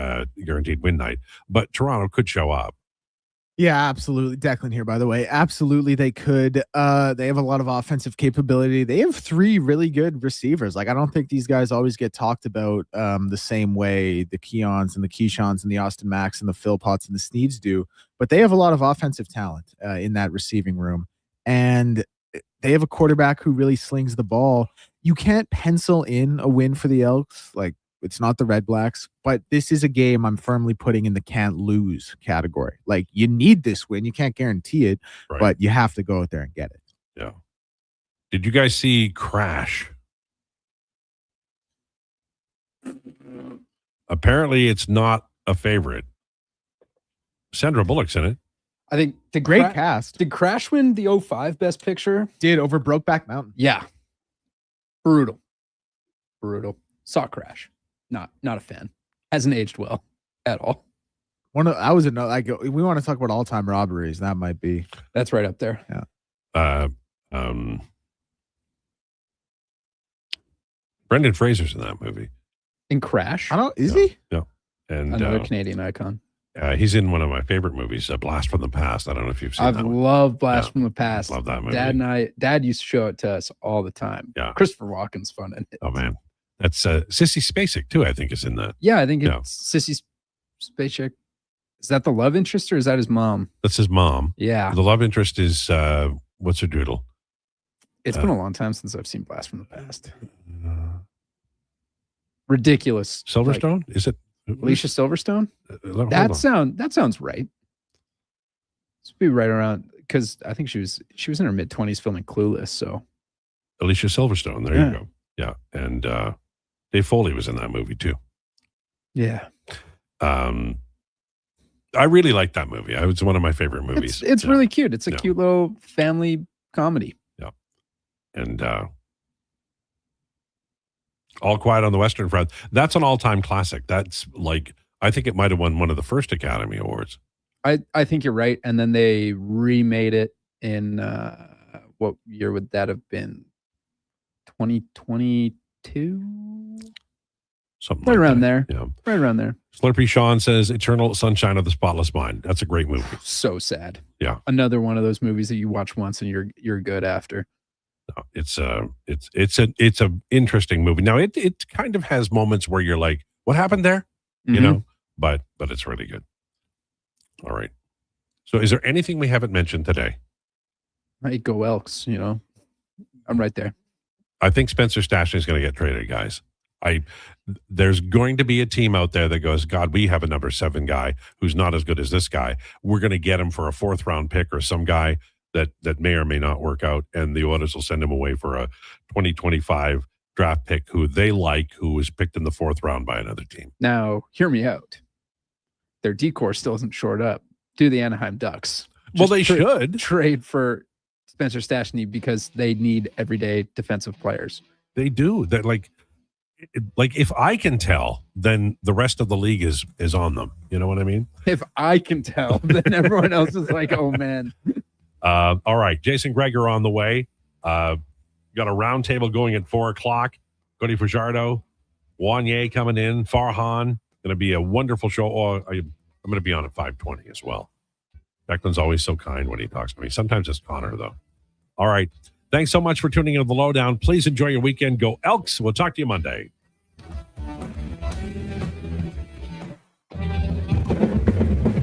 guaranteed win night. But Toronto could show up. Yeah, absolutely. Declan here, by the way. Absolutely, they could. They have a lot of offensive capability. They have 3 really good receivers. Like, I don't think these guys always get talked about the same way the Keons and the Keishons and the Austin Macks and the Philpotts and the Sneeds do. But they have a lot of offensive talent in that receiving room. And they have a quarterback who really slings the ball. You can't pencil in a win for the Elks. Like, it's not the Red Blacks, but this is a game I'm firmly putting in the can't lose category. Like, you need this win. You can't guarantee it, but you have to go out there and get it. Yeah. Did you guys see Crash? Apparently, it's not a favorite. Sandra Bullock's in it. I think the Great cast. Did Crash win the 05 Best Picture? Did over Brokeback Mountain. Yeah. Brutal. Saw Crash. Not a fan. Hasn't aged well at all. We want to talk about all-time robberies. That might be. That's right up there. Yeah. Brendan Fraser's in that movie. In Crash? Is he? Yeah. And another Canadian icon. He's in one of my favorite movies, Blast from the Past. I don't know if you've seen that one. I've loved Blast from the Past. Love that movie. Dad used to show it to us all the time. Yeah. Christopher Walken's fun in it. Oh, man. That's Sissy Spacek, too, I think, is in that. Yeah, I think it's Sissy Spacek. Is that the love interest or is that his mom? That's his mom. Yeah. The love interest is what's her doodle? It's been a long time since I've seen Blast from the Past. Ridiculous. Silverstone? Is it Alicia Silverstone? Hold That on. sounds right. This would be right around because I think she was in her mid-20s filming Clueless. So Alicia Silverstone. There you go. Yeah, and Dave Foley was in that movie too. Yeah. I really liked that movie. It was one of my favorite movies. It's really cute. It's a cute little family comedy. Yeah. And All Quiet on the Western Front. That's an all-time classic. That's like, I think it might have won one of the first Academy Awards. I think you're right. And then they remade it in what year would that have been? 2022? Something right like around that. there. Yeah. Right around there. Slurpy Sean says Eternal Sunshine of the Spotless Mind. That's a great movie. So sad. Yeah. Another one of those movies that you watch once and you're good after. No, it's an interesting movie. Now it kind of has moments where you're like, what happened there? You know, but it's really good. All right. So is there anything we haven't mentioned today? Right, go Elks, you know. I'm right there. I think Spencer Stashny is going to get traded, guys. There's going to be a team out there that goes, God, we have a number 7 guy who's not as good as this guy. We're going to get him for a 4th round pick or some guy that may or may not work out. And the Oilers will send him away for a 2025 draft pick who they like, who was picked in the 4th round by another team. Now, hear me out. Their decor still isn't shored up. Do the Anaheim Ducks. Well, they should trade for Spencer Stashny because they need everyday defensive players. They do. They're like if I can tell, then the rest of the league is on them. You know what I mean? If I can tell, then everyone else is like, oh man. All right. Jason Gregor on the way. Got a round table going at 4:00. Cody Fajardo, Wanye coming in, Farhan. Going to be a wonderful show. Oh, I'm going to be on at 5:20 as well. Declan's always so kind when he talks to me. Sometimes it's Connor, though. All right. Thanks so much for tuning in to The Lowdown. Please enjoy your weekend. Go Elks. We'll talk to you Monday.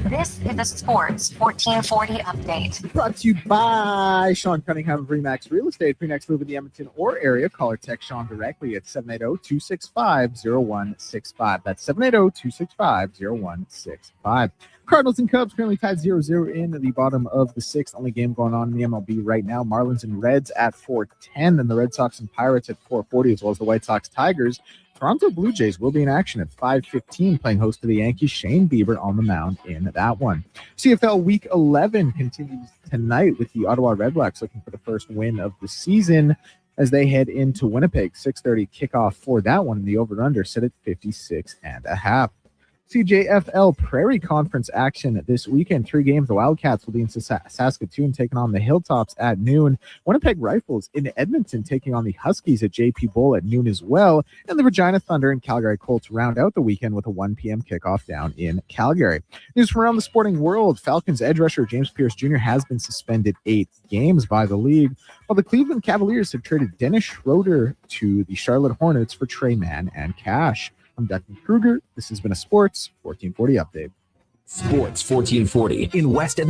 This is the Sports 1440 update. Brought to you by Sean Cunningham of Remax Real Estate. For your next move in the Edmonton or area, call or text Sean directly at 780-265-0165. That's 780-265-0165. Cardinals and Cubs currently tied 0-0 in the bottom of the 6th. Only game going on in the MLB right now. Marlins and Reds at 4:10, and the Red Sox and Pirates at 4:40, as well as the White Sox Tigers. Toronto Blue Jays will be in action at 5:15, playing host to the Yankees. Shane Bieber on the mound in that one. CFL Week 11 continues tonight with the Ottawa Redblacks looking for the first win of the season as they head into Winnipeg. 6:30 kickoff for that one. The over-under set at 56.5. CJFL Prairie Conference action this weekend. 3 games. The Wildcats will be in Saskatoon taking on the Hilltops at noon. Winnipeg Rifles in Edmonton taking on the Huskies at JP Bowl at noon as well. And the Regina Thunder and Calgary Colts round out the weekend with a 1 p.m. kickoff down in Calgary. News from around the sporting world. Falcons edge rusher James Pierce Jr. has been suspended 8 games by the league, while the Cleveland Cavaliers have traded Dennis Schroeder to the Charlotte Hornets for Trey Mann and cash. I'm Declan Krueger. This has been a Sports 1440 update. Sports 1440 in West Edmonton.